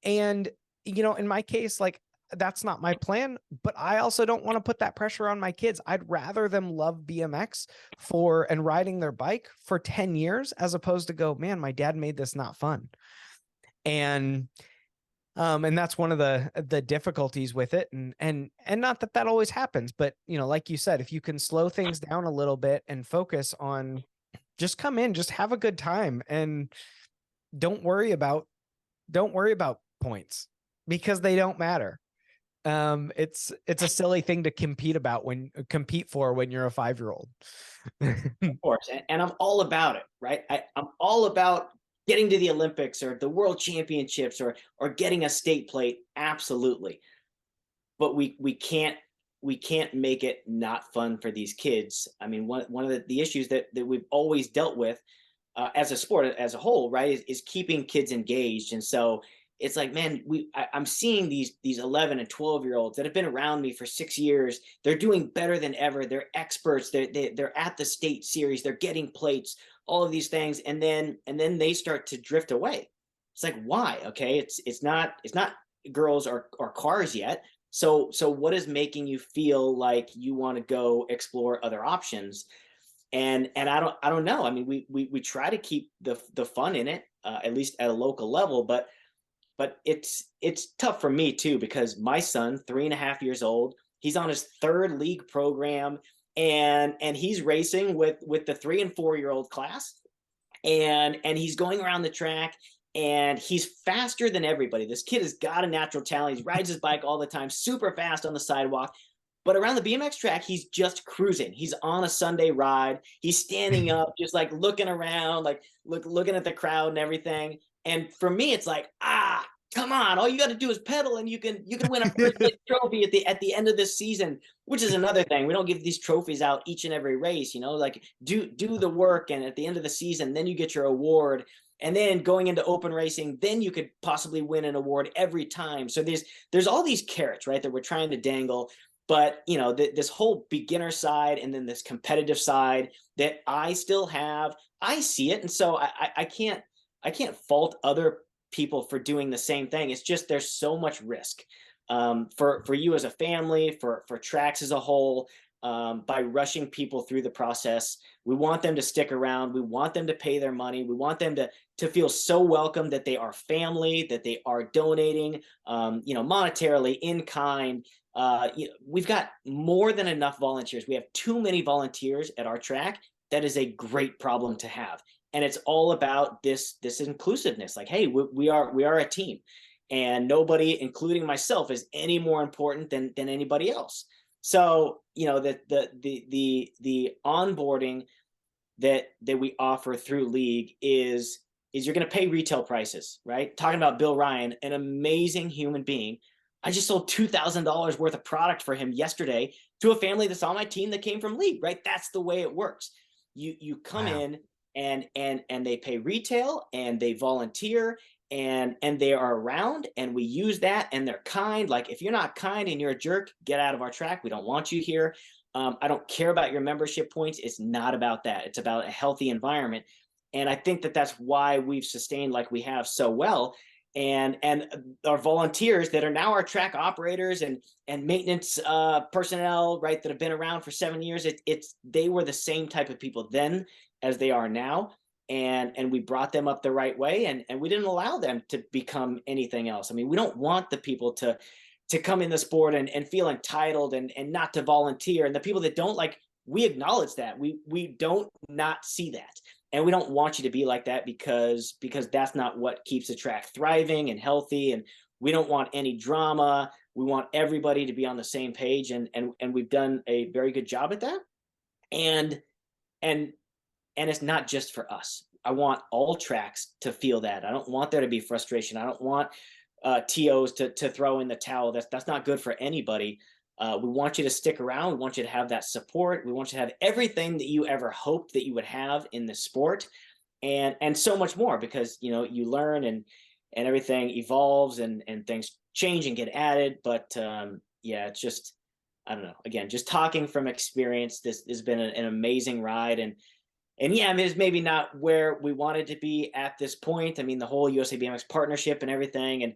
And, in my case, like, that's not my plan, but I also don't want to put that pressure on my kids. I'd rather them love BMX and riding their bike for 10 years as opposed to go, man, my dad made this not fun. And that's one of the difficulties with it. And not that always happens, but like you said, if you can slow things down a little bit and focus on just come in, just have a good time, and don't worry about points, because they don't matter. It's a silly thing to compete for when you're a 5-year-old. Of course. And I'm all about it, right? I'm all about getting to the Olympics or the world championships or getting a state plate. Absolutely. But we can't make it not fun for these kids. I mean, one of the issues that we've always dealt with as a sport as a whole, right, is keeping kids engaged. And so it's like, man, I'm seeing these 11 and 12-year-olds that have been around me for 6 years. They're doing better than ever. They're experts. They're at the state series. They're getting plates, all of these things. And then they start to drift away. It's like, why? Okay. It's not girls or cars yet. So what is making you feel like you want to go explore other options? And I don't know. I mean, we try to keep the fun in it, at least at a local level, but it's tough for me too, because my son, 3.5 years old, he's on his third league program, and he's racing with the 3 and 4 year old class, and he's going around the track, and he's faster than everybody. This kid has got a natural talent. He rides his bike all the time, super fast on the sidewalk. But around the BMX track, he's just cruising. He's on a Sunday ride. He's standing up, just like looking around, like looking at the crowd and everything. And for me, it's like, come on, all you got to do is pedal, and you can win a first place trophy at the end of this season. Which is another thing. We don't give these trophies out each and every race, like do the work, and at the end of the season, then you get your award. And then going into open racing, then you could possibly win an award every time. So there's all these carrots, right, that we're trying to dangle. But this whole beginner side, and then this competitive side that I still have, I see it, and so I can't fault other people for doing the same thing. It's just there's so much risk, for you as a family, for tracks as a whole. By rushing people through the process, we want them to stick around. We want them to pay their money. We want them to feel so welcome, that they are family, that they are donating, monetarily, in kind. We've got more than enough volunteers. We have too many volunteers at our track. That is a great problem to have, and it's all about this inclusiveness. Like, hey, we are a team, and nobody, including myself, is any more important than anybody else. So the onboarding that we offer through league is you're going to pay retail prices, right? Talking about Bill Ryan, an amazing human being. I just sold $2,000 worth of product for him yesterday to a family that's on my team that came from league, right? That's the way it works. You come Wow. in, and they pay retail, and they volunteer, and they are around, and we use that, and they're kind. Like, if you're not kind and you're a jerk, get out of our track. We don't want you here. I don't care about your membership points. It's not about that. It's about a healthy environment. And I think that that's why we've sustained like we have so well. And our volunteers that are now our track operators and maintenance personnel, right, that have been around for 7 years, they were the same type of people then as they are now. And we brought them up the right way, and we didn't allow them to become anything else. I mean, we don't want the people to come in the sport and feel entitled and not to volunteer. And the people that don't, like, we acknowledge that. We don't not see that. And we don't want you to be like that, because that's not what keeps the track thriving and healthy. And we don't want any drama. We want everybody to be on the same page, and we've done a very good job at that. And and it's not just for us. I want all tracks to feel that. I don't want there to be frustration. I don't want TOs to throw in the towel. That's not good for anybody. We want you to stick around. We want you to have that support. We want you to have everything that you ever hoped that you would have in the sport, and so much more, because you learn, and everything evolves, and things change and get added. But yeah, it's just, I don't know. Again, just talking from experience, this has been an amazing ride, and yeah, I mean, it's maybe not where we wanted to be at this point. I mean, the whole USA BMX partnership and everything, and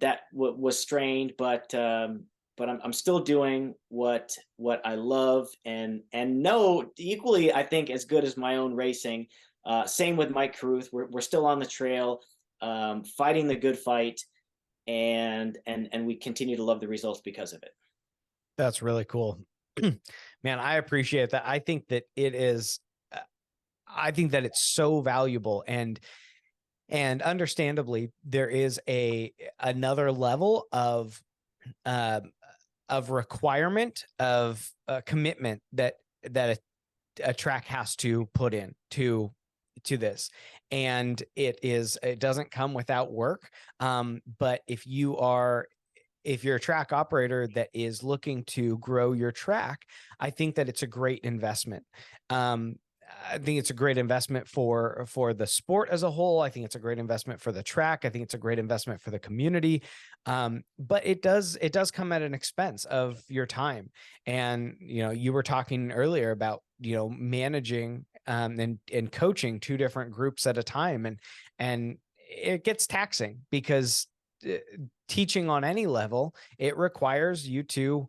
that was strained, but I'm still doing what I love, and know equally, I think, as good as my own racing. Same with Mike Caruth. We're still on the trail, fighting the good fight, and we continue to love the results because of it. That's really cool. Man, I appreciate that. I think that it is, I think that it's so valuable, and understandably, there is another level of requirement, of commitment that a track has to put in to this. And it doesn't come without work. But if you're a track operator that is looking to grow your track, I think that it's a great investment. I think it's a great investment for the sport as a whole. I think it's a great investment for the track. I think it's a great investment for the community. But it does come at an expense of your time. And, you were talking earlier about, managing and coaching two different groups at a time. And it gets taxing, because teaching on any level, it requires you to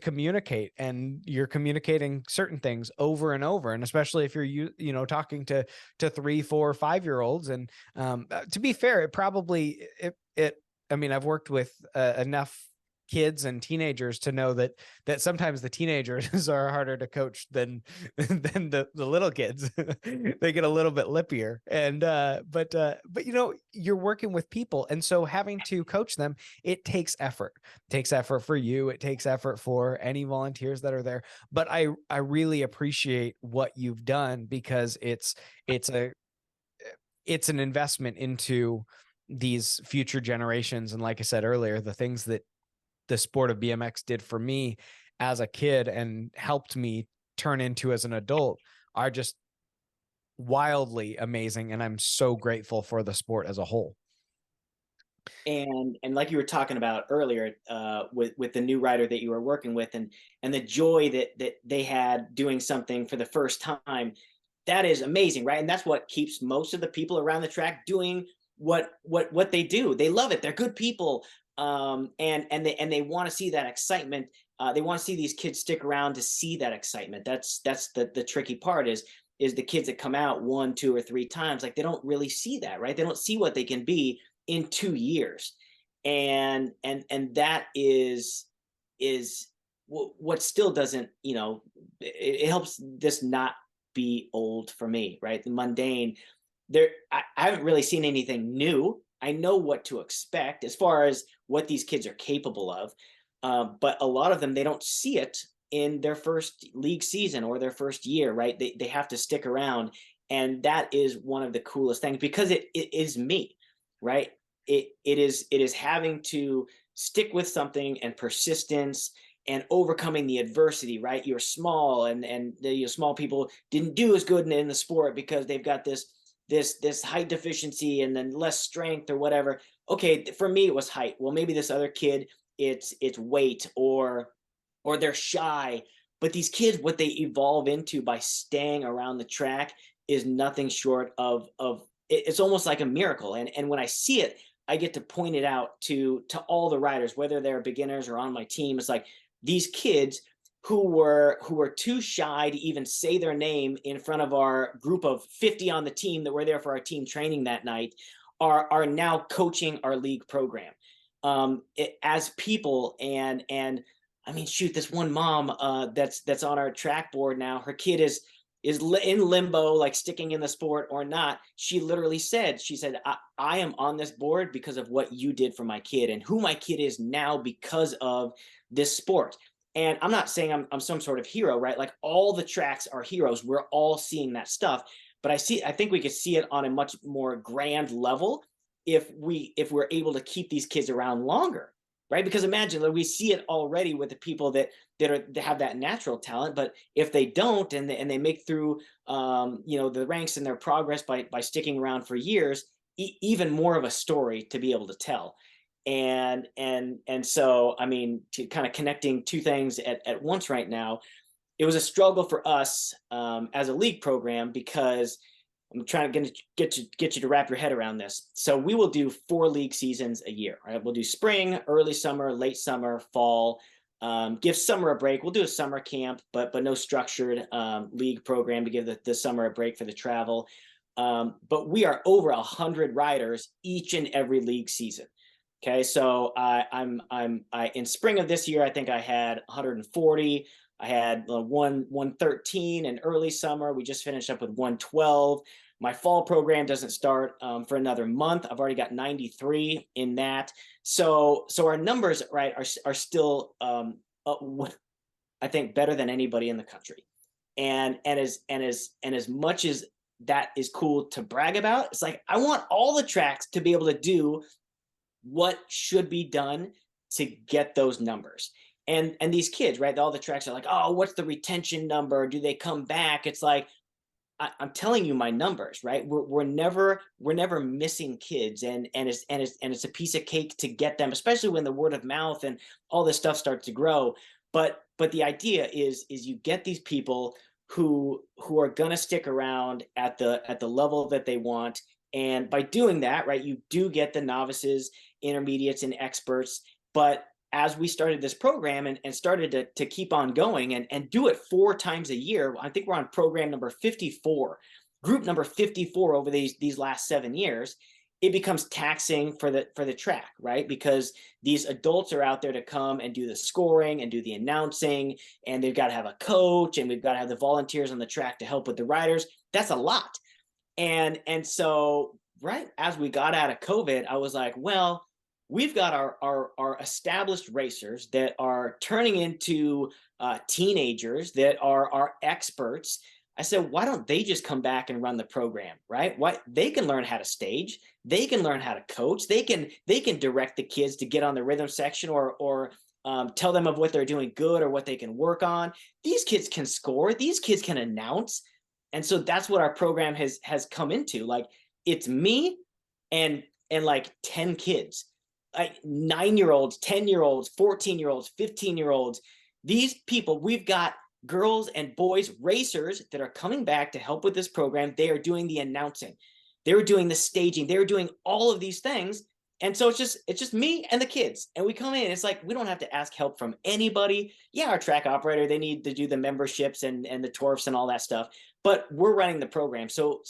communicate, and you're communicating certain things over and over. And especially if you're talking to 3, 4, 5 year olds. And to be fair, it probably it I mean, I've worked with enough kids and teenagers to know that sometimes the teenagers are harder to coach than the little kids. They get a little bit lippier. And but you're working with people, and so having to coach them, it takes effort. It takes effort for you, it takes effort for any volunteers that are there. But I really appreciate what you've done, because it's an investment into these future generations. And like I said earlier, the things that the sport of BMX did for me as a kid and helped me turn into as an adult are just wildly amazing. And I'm so grateful for the sport as a whole. And like you were talking about earlier, with the new rider that you were working with, and the joy that they had doing something for the first time, that is amazing, right? And that's what keeps most of the people around the track doing what they do. They love it. They're good people, and they want to see that excitement. They want to see these kids stick around to see that excitement. That's the tricky part, is the kids that come out 1, 2, or 3 times, like, they don't really see that, right? They don't see what they can be in 2 years. And that is what still doesn't, it helps this not be old for me, right? The mundane. I haven't really seen anything new. I know what to expect as far as what these kids are capable of, but a lot of them, they don't see it in their first league season or their first year, right? They have to stick around, and that is one of the coolest things, because it is me, right? It is having to stick with something, and persistence, and overcoming the adversity, right? You're small, and the small people didn't do as good in the sport because they've got this height deficiency, and then less strength or whatever. Okay, for me it was height. Well, maybe this other kid, it's weight, or they're shy. But these kids, what they evolve into by staying around the track is nothing short of it's almost like a miracle. And when I see it, I get to point it out to all the riders, whether they're beginners or on my team. It's like, these kids who were too shy to even say their name in front of our group of 50 on the team that were there for our team training that night are now coaching our league program, as people. And I mean, shoot, this one mom that's on our track board now, her kid is in limbo, like sticking in the sport or not. She literally said, I am on this board because of what you did for my kid, and who my kid is now because of this sport. And I'm not saying I'm some sort of hero, right? Like, all the tracks are heroes. We're all seeing that stuff. But I think we could see it on a much more grand level if we're able to keep these kids around longer, right? Because imagine, like, we see it already with the people that have that natural talent. But if they don't, and they make through the ranks in their progress by sticking around for years, even more of a story to be able to tell. And so, I mean, to kind of connecting two things at once right now, it was a struggle for us, as a league program, because I'm trying to get you to wrap your head around this. So we will do 4 league seasons a year, right? We'll do spring, early summer, late summer, fall. Give summer a break. We'll do a summer camp, but no structured league program to give the summer a break for the travel. But we are over 100 riders each and every league season. Okay, so I'm in spring of this year, I think I had 140. I had 113 in early summer. We just finished up with 112. My fall program doesn't start for another month. I've already got 93 in that. So our numbers, right, are still I think better than anybody in the country. And as much as that is cool to brag about, it's like, I want all the tracks to be able to do what should be done to get those numbers. And these kids, right? All the tracks are like, oh, what's the retention number? Do they come back? It's like, I'm telling you my numbers, right? We're never missing kids, and it's a piece of cake to get them, especially when the word of mouth and all this stuff starts to grow. But the idea is you get these people who are gonna stick around at the level that they want, And by doing that, right, you do get the novices, intermediates, and experts. But as we started this program and started to keep on going and do it 4 times a year, I think we're on program number 54, group number 54 over these last 7 years. It becomes taxing for the track, right? Because these adults are out there to come and do the scoring and do the announcing, and they've got to have a coach, and we've got to have the volunteers on the track to help with the riders. That's a lot. And so right as we got out of COVID, I was like, well, we've got our established racers that are turning into teenagers that are our experts. I said, why don't they just come back and run the program, right? What they can learn how to stage, they can learn how to coach, they can direct the kids to get on the rhythm section or tell them of what they're doing good or what they can work on. These kids can score, these kids can announce. And so that's what our program has come into. Like, it's me and like 10 kids, like 9-year-olds, 10-year-olds, 14-year-olds, 15-year-olds. These people, we've got girls and boys racers that are coming back to help with this program. They are doing the announcing, they were doing the staging, they were doing all of these things. And so it's just me and the kids, and we come in, it's like we don't have to ask help from anybody. Yeah, our track operator, they need to do the memberships and the torfs and all that stuff, but we're running the program. So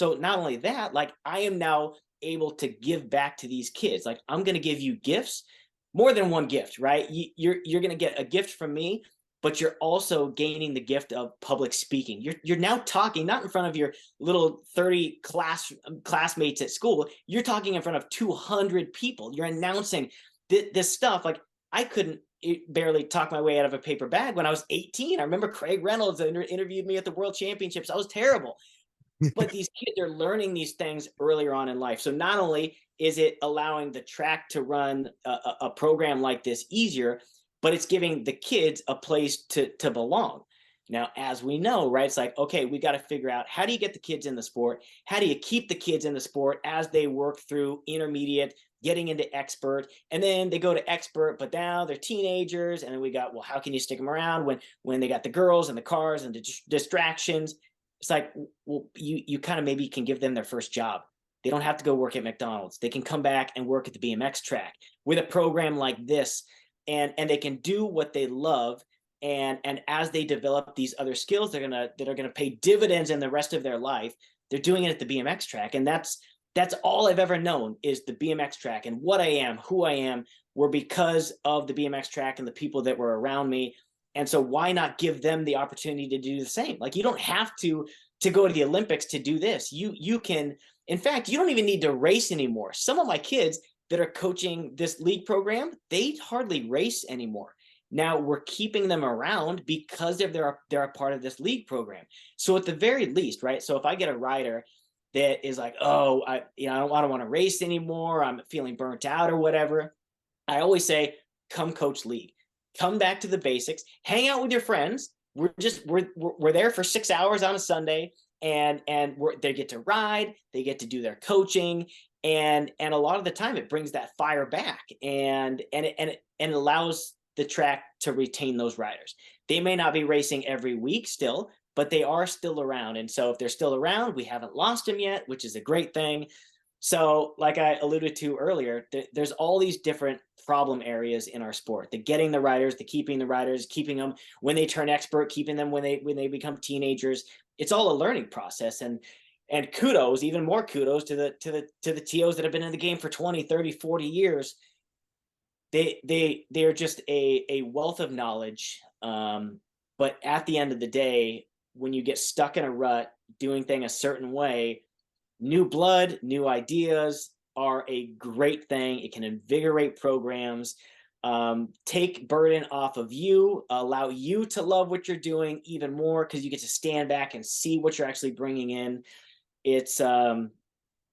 not only that, like, I am now able to give back to these kids. Like, I'm going to give you gifts, more than one gift, right? You're going to get a gift from me, but you're also gaining the gift of public speaking. You're now talking not in front of your little 30 classmates at school. You're talking in front of 200 people. You're announcing this stuff. Like, I couldn't barely talk my way out of a paper bag when I was 18. I remember Craig Reynolds interviewed me at the World Championships. I was terrible. But these kids are learning these things earlier on in life. So not only is it allowing the track to run a program like this easier, but it's giving the kids a place to belong. Now, as we know, right, it's like, okay, we got to figure out, how do you get the kids in the sport? How do you keep the kids in the sport as they work through intermediate, getting into expert, and then they go to expert, but now they're teenagers. And then we got, well, how can you stick them around when they got the girls and the cars and the distractions? It's like, well, you kind of maybe can give them their first job. They don't have to go work at McDonald's. They can come back and work at the BMX track with a program like this, and they can do what they love. And as they develop these other skills, that are gonna pay dividends in the rest of their life, they're doing it at the BMX track. And that's all I've ever known, is the BMX track. And what I am, who I am, were because of the BMX track and the people that were around me. And so why not give them the opportunity to do the same? Like, you don't have to go to the Olympics to do this. You can, in fact, you don't even need to race anymore. Some of my kids that are coaching this league program, they hardly race anymore. Now we're keeping them around because they're a part of this league program. So at the very least, right? So if I get a rider that is like, oh, I don't want to race anymore, I'm feeling burnt out or whatever, I always say, come coach league. Come back to the basics, hang out with your friends. We're there for 6 hours on a Sunday, and they get to ride, they get to do their coaching, and a lot of the time it brings that fire back, and it allows the track to retain those riders. They may not be racing every week still, but they are still around. And so if they're still around, we haven't lost them yet, which is a great thing. So like I alluded to earlier, there's all these different problem areas in our sport: the getting the riders, the keeping the riders, keeping them when they turn expert, keeping them when they become teenagers. It's all a learning process. And kudos, even more kudos to the TOs that have been in the game for 20, 30, 40 years. They are just a wealth of knowledge. But at the end of the day, when you get stuck in a rut doing things a certain way, new blood, new ideas are a great thing. It can invigorate programs, take burden off of you, allow you to love what you're doing even more, because you get to stand back and see what you're actually bringing in. It's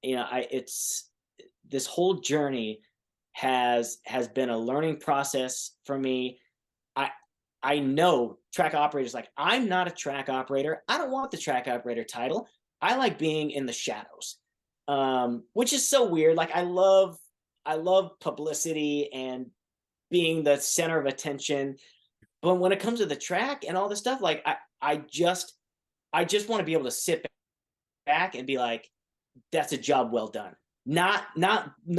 it's this whole journey has been a learning process for me. I know track operators, like, I'm not a track operator. I don't want the track operator title. I like being in the shadows, which is so weird. Like, I love publicity and being the center of attention, but when it comes to the track and all this stuff, like, I just want to be able to sit back and be like, that's a job well done. Not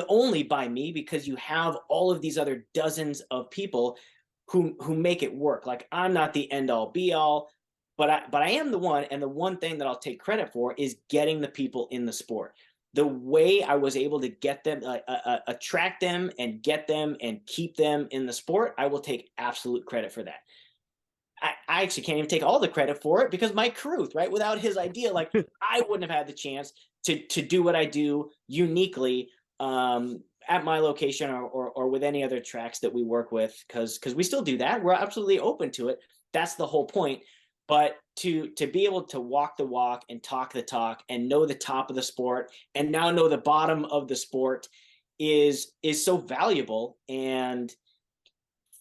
only by me, because you have all of these other dozens of people who make it work. Like, I'm not the end all be all, but I am the one, and the one thing that I'll take credit for is getting the people in the sport. The way I was able to get them, attract them, and get them and keep them in the sport, I will take absolute credit for that. I actually can't even take all the credit for it, because Mike Carruth, right? Without his idea, like, I wouldn't have had the chance to do what I do uniquely, at my location, or with any other tracks that we work with, because we still do that. We're absolutely open to it. That's the whole point. But to be able to walk the walk and talk the talk and know the top of the sport and now know the bottom of the sport is so valuable. And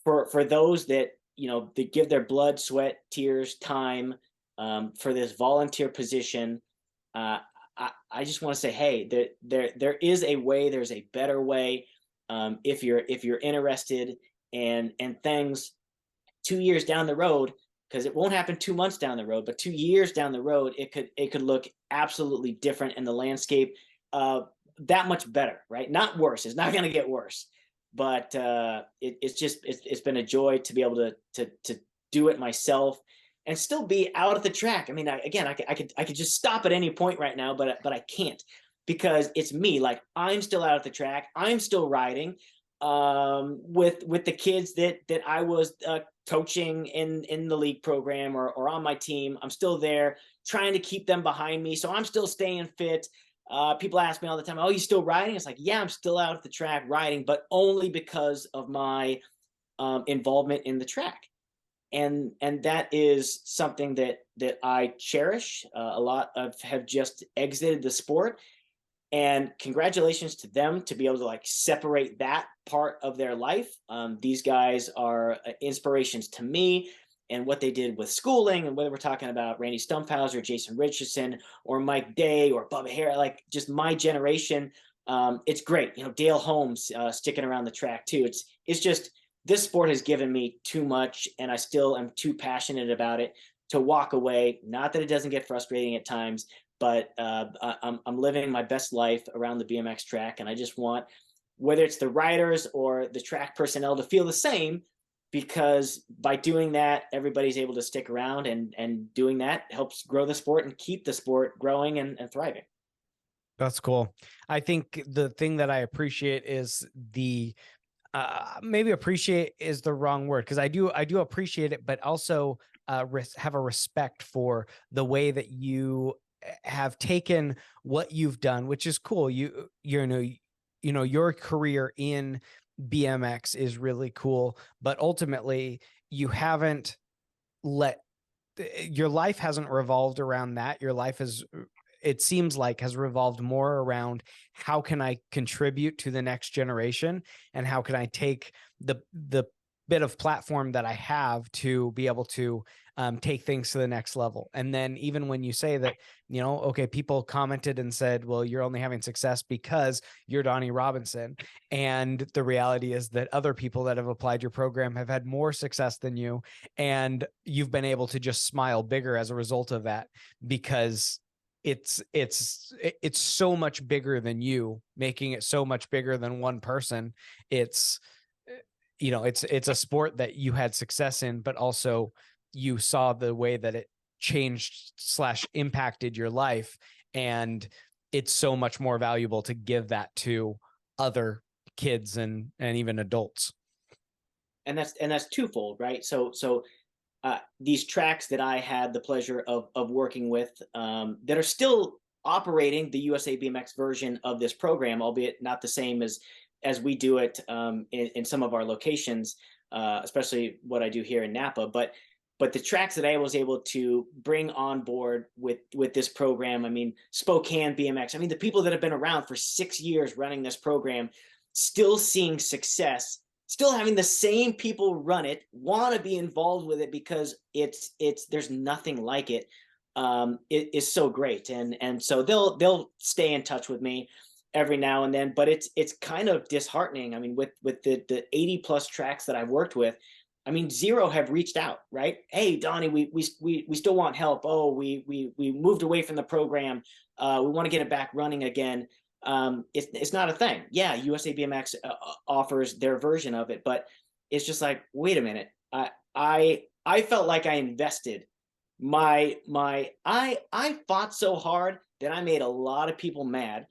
for those that, that give their blood, sweat, tears, time, for this volunteer position, I just want to say, hey, there is a way. There's a better way, if you're interested, and things 2 years down the road, because it won't happen 2 months down the road, but 2 years down the road, it could look absolutely different, in the landscape, that much better, right? Not worse. It's not going to get worse, but it's been a joy to be able to do it myself and still be out at the track. I mean, I could just stop at any point right now, but I can't, because it's me. Like, I'm still out at the track. I'm still riding, with the kids that I was, coaching in the league program, or on my team. I'm still there trying to keep them behind me. So I'm still staying fit. People ask me all the time, "Oh, you still riding?" It's like, yeah, I'm still out at the track riding, but only because of my, involvement in the track. And that is something that I cherish. A lot of have just exited the sport, and congratulations to them to be able to, like, separate that part of their life. These guys are, inspirations to me, and what they did with schooling, and whether we're talking about Randy Stumphauser, Jason Richardson, or Mike Day, or Bubba Hare, like, just my generation. It's great. Dale Holmes, sticking around the track too. It's just, this sport has given me too much, and I still am too passionate about it to walk away. Not that it doesn't get frustrating at times, but I'm living my best life around the BMX track, and I just want, whether it's the riders or the track personnel, to feel the same, because by doing that, everybody's able to stick around, and doing that helps grow the sport and keep the sport growing and thriving. That's cool. I think the thing that I appreciate is maybe appreciate is the wrong word, because I do appreciate it, but also have a respect for the way that you have taken what you've done, which is cool. Your career in BMX is really cool, but ultimately you haven't your life hasn't revolved around that. Your life has, it seems like, has revolved more around how can I contribute to the next generation, and how can I take the bit of platform that I have to be able to take things to the next level. And then even when you say that, okay, people commented and said, well, you're only having success because you're Donny Robinson. And the reality is that other people that have applied your program have had more success than you. And you've been able to just smile bigger as a result of that, because it's so much bigger than you, making it so much bigger than one person. It's a sport that you had success in, but also you saw the way that it changed / impacted your life. And it's so much more valuable to give that to other kids and even adults. And that's twofold, right? So these tracks that I had the pleasure of working with, that are still operating the USA BMX version of this program, albeit not the same as we do it, in some of our locations, especially what I do here in Napa. But the tracks that I was able to bring on board with this program, I mean, Spokane BMX, I mean, the people that have been around for 6 years running this program, still seeing success, still having the same people run it, want to be involved with it, because there's nothing like it. It is so great. And so they'll stay in touch with me every now and then, but it's kind of disheartening. I mean, with the 80 plus tracks that I've worked with, I mean, zero have reached out, right? Hey, Donnie, we still want help. Oh, we moved away from the program. We want to get it back running again. It's not a thing. Yeah, USA BMX offers their version of it, but it's just like, wait a minute. I felt like I invested I fought so hard that I made a lot of people mad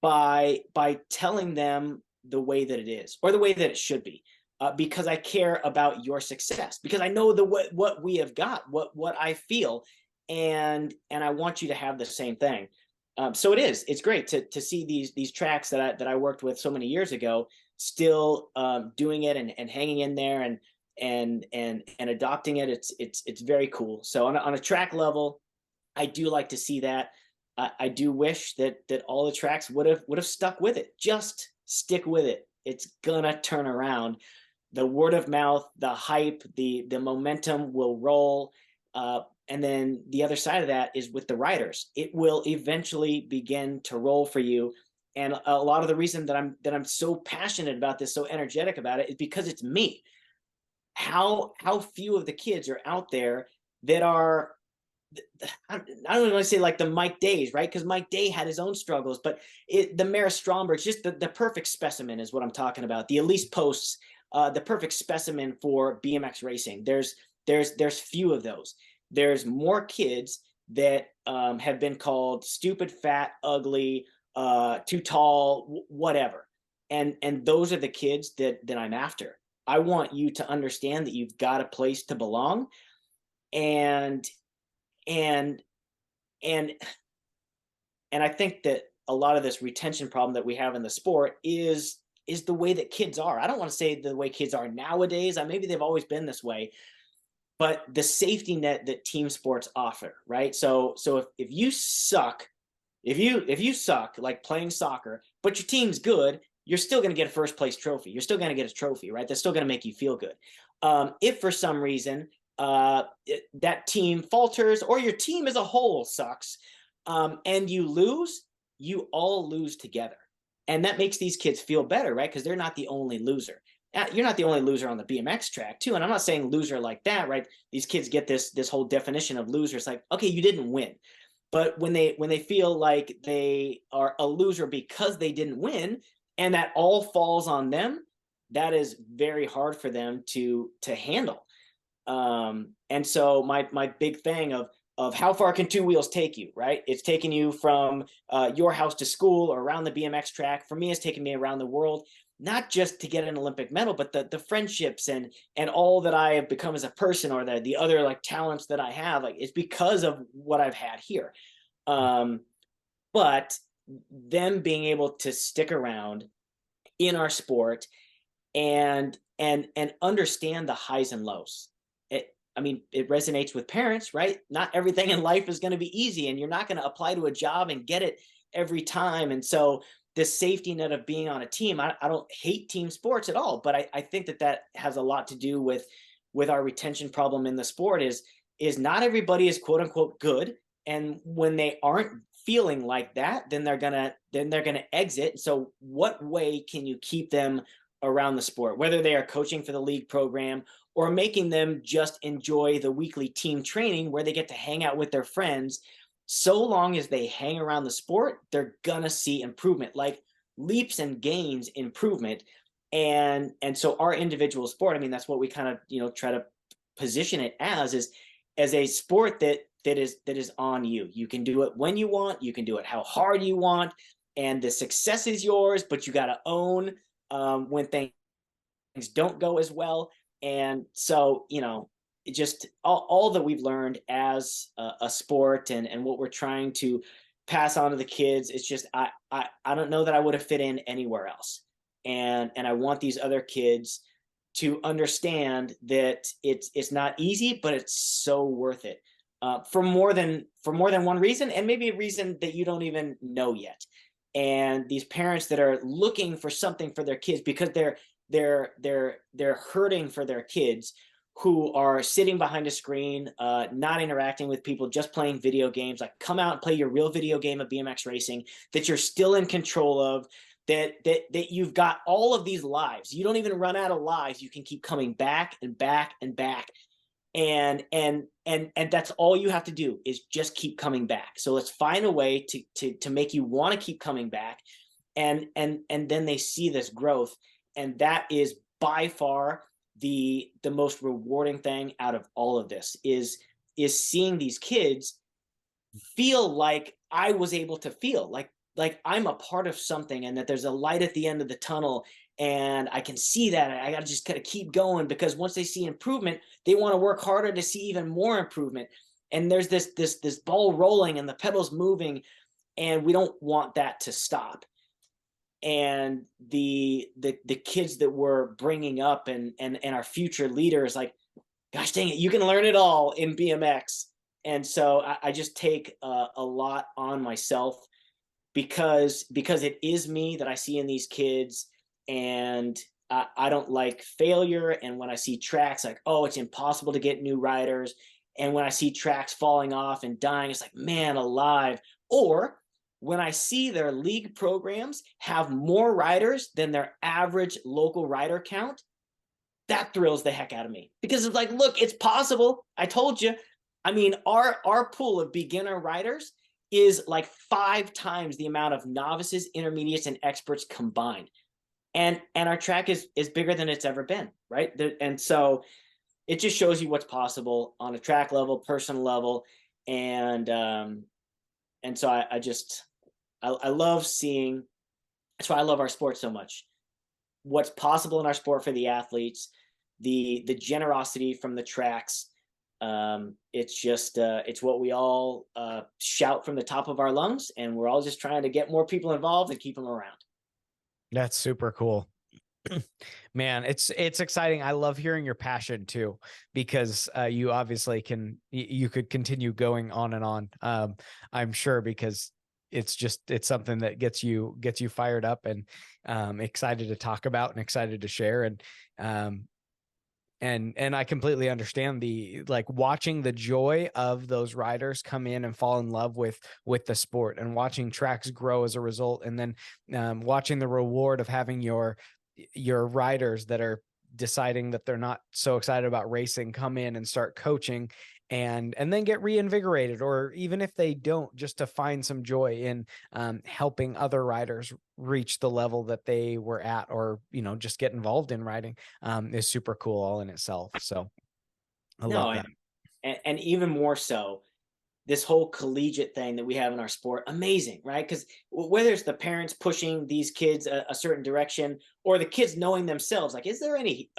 by telling them the way that it is, or the way that it should be, because I care about your success, because I know what we have got, what I feel, and I want you to have the same thing. So it's great to see these tracks that I worked with so many years ago still doing it and hanging in there and adopting it. It's very cool. So on a track level, I do like to see that. I do wish that all the tracks would have stuck with it. Just stick with it. It's gonna turn around. The word of mouth, the hype, the momentum will roll. And then the other side of that is with the riders. It will eventually begin to roll for you. And a lot of the reason that I'm so passionate about this, so energetic about it, is because it's me. How few of the kids are out there that are, I don't want to say like the Mike Days, right? Because Mike Day had his own struggles, but the Maris Stromberg's just the perfect specimen is what I'm talking about. The Elise Posts, the perfect specimen for BMX racing. There's few of those. There's more kids that have been called stupid, fat, ugly, too tall, whatever. And those are the kids that I'm after. I want you to understand that you've got a place to belong. And and and I think that a lot of this retention problem that we have in the sport is the way that kids are. I don't want to say the way kids are nowadays. Maybe they've always been this way, but the safety net that team sports offer, right? So if you suck, if you suck like playing soccer, but your team's good, you're still going to get a first place trophy. You're still going to get a trophy, right? That's still going to make you feel good. If for some reason that team falters, or your team as a whole sucks, and you lose, you all lose together. And that makes these kids feel better, right? Because they're not the only loser. You're not the only loser on the BMX track too. And I'm not saying loser like that, right? These kids get this whole definition of loser. It's like, okay, you didn't win. But when they feel like they are a loser because they didn't win, and that all falls on them, that is very hard for them to handle. And so my big thing of how far can two wheels take you, right? It's taking you from your house to school or around the BMX track. For me, it's taken me around the world, not just to get an Olympic medal, but the friendships and all that I have become as a person, or the other like talents that I have, like it's because of what I've had here. But them being able to stick around in our sport and understand the highs and lows. It resonates with parents, right? Not everything in life is going to be easy, and you're not going to apply to a job and get it every time. And so the safety net of being on a team, I don't hate team sports at all, but I think that has a lot to do with our retention problem in the sport is not everybody is quote unquote good. And when they aren't feeling like that, then they're gonna exit. So what way can you keep them around the sport, whether they are coaching for the league program or making them just enjoy the weekly team training where they get to hang out with their friends? So long as they hang around the sport, they're gonna see improvement, like leaps and gains improvement. And so our individual sport, that's what we kind of try to position it as a sport that is on you. You can do it when you want, you can do it how hard you want, and the success is yours, but you got to own when things don't go as well. And so just all that we've learned as a sport and what we're trying to pass on to the kids, it's just I don't know that I would have fit in anywhere else. And I want these other kids to understand that it's not easy, but it's so worth it. For more than one reason, and maybe a reason that you don't even know yet. And these parents that are looking for something for their kids because they're hurting for their kids, who are sitting behind a screen, not interacting with people, just playing video games. Like, come out and play your real video game of BMX racing that you're still in control of. that you've got all of these lives. You don't even run out of lives. You can keep coming back and back and back. And that's all you have to do is just keep coming back. So let's find a way to make you want to keep coming back. And then they see this growth. And that is by far the most rewarding thing out of all of this is seeing these kids feel like I was able to feel like I'm a part of something, and that there's a light at the end of the tunnel, and I can see that. I got to just kind of keep going, because once they see improvement, they want to work harder to see even more improvement. And there's this ball rolling and the pedals moving, and we don't want that to stop. And the kids that we're bringing up and our future leaders, like, gosh dang it, you can learn it all in BMX. And so I just take a lot on myself, because it is me that I see in these kids. And I don't like failure. And when I see tracks, like, oh, it's impossible to get new riders. And when I see tracks falling off and dying, it's like, man alive. Or when I see their league programs have more riders than their average local rider count, that thrills the heck out of me, because it's like, look, it's possible. I told you. I mean, our pool of beginner riders is like 5 times the amount of novices, intermediates, and experts combined. And our track is bigger than it's ever been, right? And so it just shows you what's possible on a track level, personal level. And so I love seeing, that's why I love our sport so much. What's possible in our sport for the athletes, the generosity from the tracks. It's just it's what we all shout from the top of our lungs, and we're all just trying to get more people involved and keep them around. That's super cool. Man, it's exciting. I love hearing your passion too, because you obviously you could continue going on and on. I'm sure, because it's something that gets you fired up and excited to talk about and excited to share. And I completely understand like watching the joy of those riders come in and fall in love with the sport, and watching tracks grow as a result. And then watching the reward of having your riders that are deciding that they're not so excited about racing come in and start coaching, and then get reinvigorated, or even if they don't, just to find some joy in helping other riders reach the level that they were at, or just get involved in riding, is super cool all in itself. So I love that. And even more so, this whole collegiate thing that we have in our sport, amazing, right? Because whether it's the parents pushing these kids a certain direction, or the kids knowing themselves, like, is there any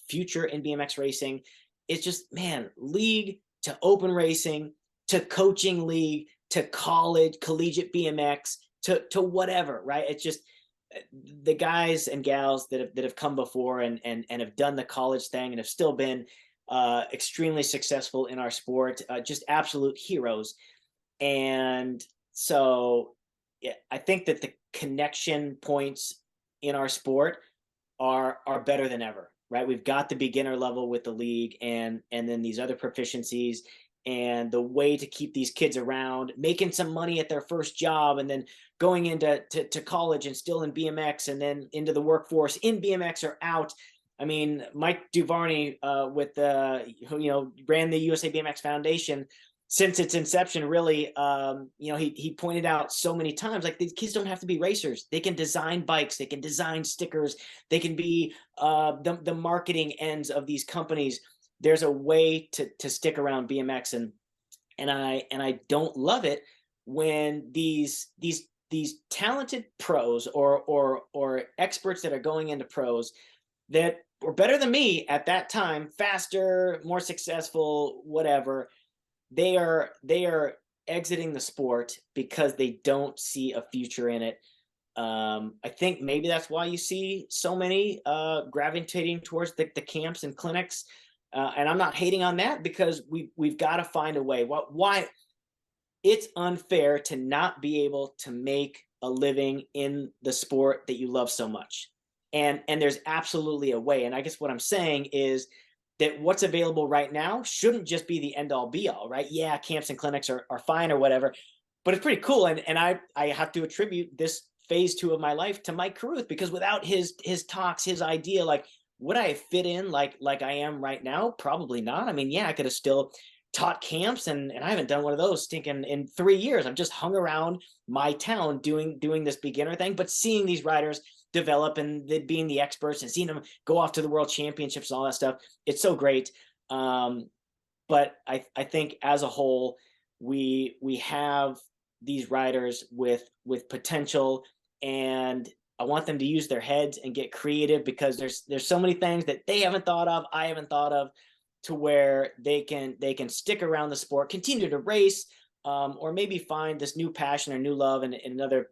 future in BMX racing? It's just, man, league to open racing to coaching league to collegiate BMX to whatever, right? It's just the guys and gals that have come before and have done the college thing and have still been extremely successful in our sport, just absolute heroes. And so, yeah, I think that the connection points in our sport are better than ever, right? We've got the beginner level with the league, and then these other proficiencies, and the way to keep these kids around, making some money at their first job, and then going into college and still in BMX, and then into the workforce in BMX or out. I mean, Mike Duvarney, who ran the USA BMX Foundation since its inception, really, he pointed out so many times, like, these kids don't have to be racers. They can design bikes, they can design stickers, they can be the marketing ends of these companies. There's a way to stick around BMX, and I don't love it when these talented pros or experts that are going into pros that were better than me at that time, faster, more successful, whatever, they are exiting the sport because they don't see a future in it. I think maybe that's why you see so many gravitating towards the camps and clinics. And I'm not hating on that, because we've got to find a way. Why it's unfair to not be able to make a living in the sport that you love so much. And there's absolutely a way. And I guess what I'm saying is that what's available right now shouldn't just be the end all be all, right? Yeah, camps and clinics are fine or whatever, but it's pretty cool. And I have to attribute this phase 2 of my life to Mike Carruth, because without his talks, his idea, like, would I have fit in like I am right now? Probably not. I mean, yeah, I could have still taught camps, and I haven't done one of those stinking in 3 years. I've just hung around my town doing this beginner thing, but seeing these riders develop and being the experts and seeing them go off to the world championships and all that stuff, it's so great. But I think as a whole, we have these riders with potential, and I want them to use their heads and get creative, because there's so many things that they haven't thought of, I haven't thought of, to where they can stick around the sport, continue to race, or maybe find this new passion or new love in another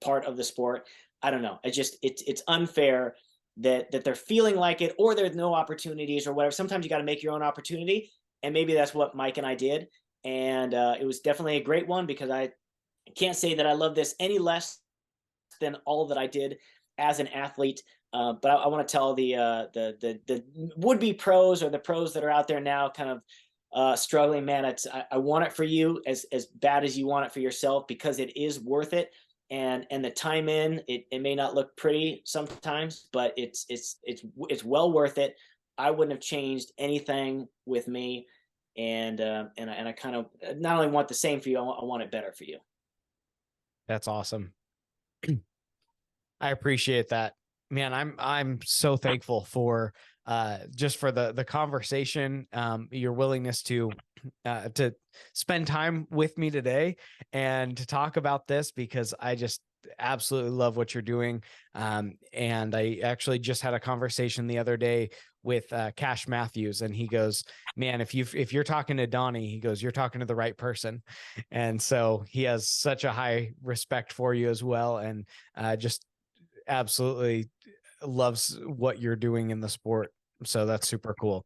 part of the sport. I don't know. It's unfair that they're feeling like it, or there's no opportunities or whatever. Sometimes you got to make your own opportunity, and maybe that's what Mike and I did. And it was definitely a great one, because I can't say that I love this any less than all that I did as an athlete. But I want to tell the would-be pros, or the pros that are out there now kind of struggling, man, I want it for you as bad as you want it for yourself, because it is worth it. And the time in it may not look pretty sometimes, but it's well worth it. I wouldn't have changed anything with me. And I kind of not only want the same for you, I want it better for you. That's awesome. I appreciate that, man. I'm so thankful for just for the conversation, your willingness to spend time with me today and to talk about this, because I just absolutely love what you're doing. And I actually just had a conversation the other day with Cash Matthews, and he goes, man, if you're talking to Donny, he goes, you're talking to the right person. And so he has such a high respect for you as well. And just absolutely loves what you're doing in the sport. So that's super cool.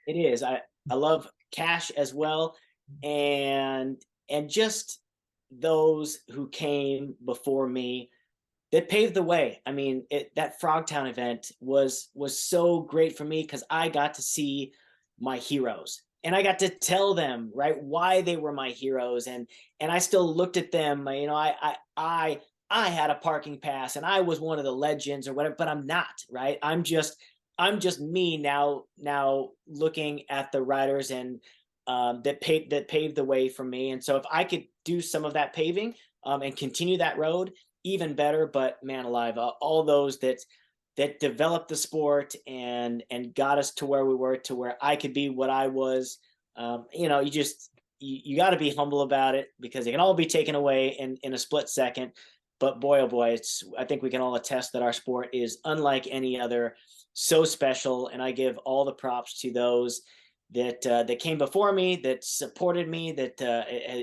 It is. I love Cash as well. And just those who came before me that paved the way. I mean, that Frogtown event was so great for me, because I got to see my heroes, and I got to tell them, right, why they were my heroes. And I still looked at them, you know, I had a parking pass, and I was one of the legends or whatever, but I'm not, right? I'm just me now looking at the riders, and that paved the way for me. And so if I could do some of that paving, and continue that road, even better. But man alive, all those that developed the sport and got us to where we were, to where I could be what I was. You know, you got to be humble about it, because it can all be taken away in a split second. But boy, oh boy, I think we can all attest that our sport is unlike any other, so special. And I give all the props to those that came before me, that supported me, that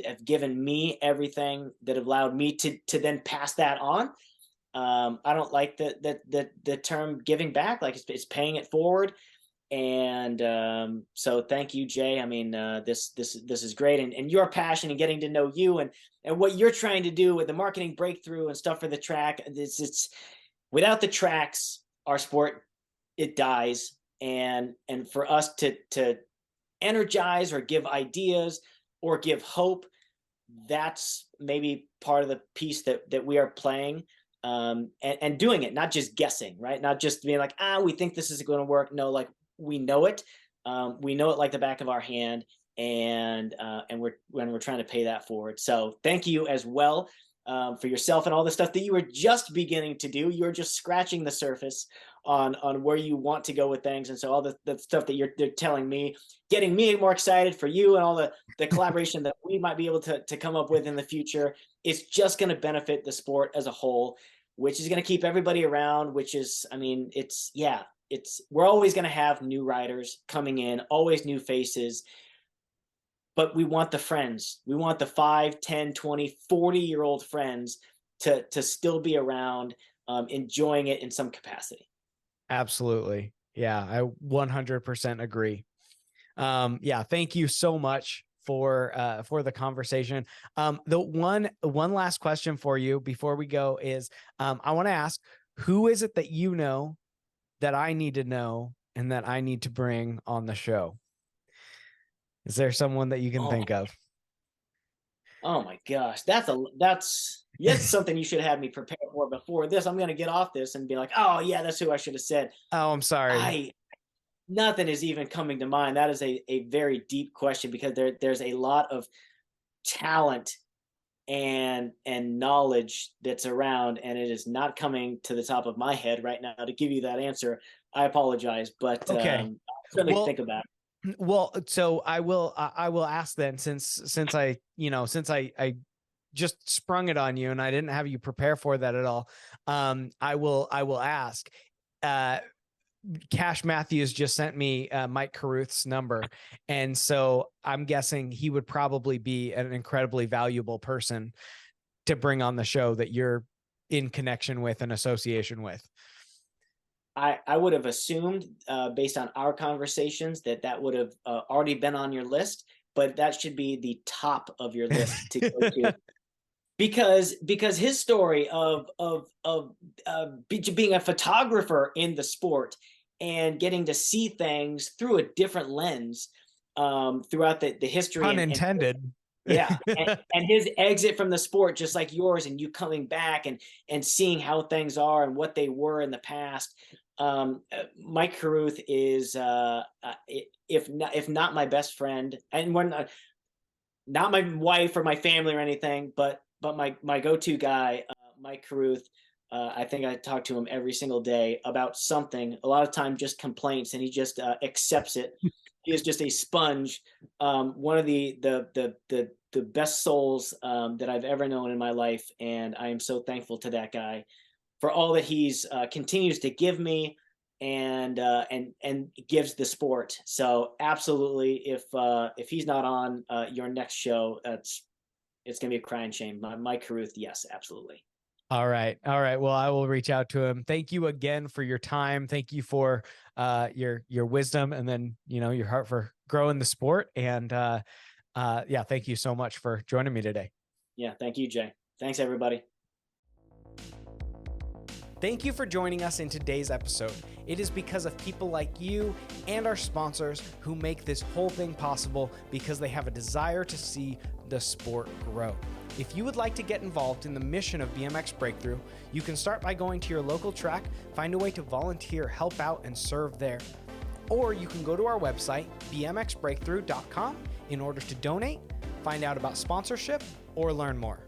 have given me everything, that have allowed me to then pass that on. I don't like the term giving back, like it's paying it forward. And so thank you, Jay. I mean, this is great, and your passion and getting to know you, and what you're trying to do with the marketing breakthrough and stuff for the track. It's without the tracks, our sport, it dies. And for us to energize or give ideas or give hope, that's maybe part of the piece that we are playing, and doing it, not just guessing, right? Not just being like, we think this is going to work. No, like, we know it. We know it like the back of our hand, and we're trying to pay that forward. So thank you as well, for yourself and all the stuff that you were just beginning to do. You're just scratching the surface on where you want to go with things. And so all the stuff that you're telling me, getting me more excited for you, and all the collaboration that we might be able to come up with in the future, it's just going to benefit the sport as a whole, which is going to keep everybody around, which is, I mean, we're always going to have new riders coming in, always new faces. But we want the friends. We want the 5, 10, 20, 40-year-old friends to still be around, enjoying it in some capacity. Absolutely. Yeah, I 100% agree. Yeah, thank you so much for the conversation. The one last question for you before we go is, I want to ask, who is it that you know that I need to know and that I need to bring on the show? Is there someone that you can think of? Oh my gosh, that's Yes, something you should have me prepare for before this. I'm going to get off this and be like, oh yeah, that's who I should have said. Oh, I'm sorry. I Nothing is even coming to mind. That is a very deep question because there's a lot of talent and knowledge that's around, and it is not coming to the top of my head right now to give you that answer. I apologize, but Okay. I'll certainly Well, think about it. well, so I will ask then, since I just sprung it on you and I didn't have you prepare for that at all. I will ask. Uh, Cash Matthews just sent me Mike Caruth's number, and so I'm guessing he would probably be an incredibly valuable person to bring on the show that you're in connection with and association with. I would have assumed, based on our conversations, that would have already been on your list, but that should be the top of your list to go to. Because his story of being a photographer in the sport and getting to see things through a different lens, throughout the history Pun and intended. yeah, and his exit from the sport, just like yours, and you coming back and seeing how things are and what they were in the past. Mike Caruth is, if not my best friend, and when not my wife or my family or anything, but my go-to guy, Mike Caruth. I think I talk to him every single day about something. A lot of time, just complaints, and he just accepts it. He is just a sponge. One of the best souls that I've ever known in my life, and I am so thankful to that guy for all that he's continues to give me and gives the sport. So absolutely, if he's not on your next show, it's gonna be a crying shame. Mike Caruth, yes, absolutely. All right. All right. Well, I will reach out to him. Thank you again for your time. Thank you for your wisdom, and then, your heart for growing the sport. And yeah, thank you so much for joining me today. Yeah, thank you, Jay. Thanks, everybody. Thank you for joining us in today's episode. It is because of people like you and our sponsors who make this whole thing possible, because they have a desire to see the sport grow. If you would like to get involved in the mission of BMX Breakthrough, you can start by going to your local track, find a way to volunteer, help out, and serve there. Or you can go to our website, bmxbreakthrough.com, in order to donate, find out about sponsorship, or learn more.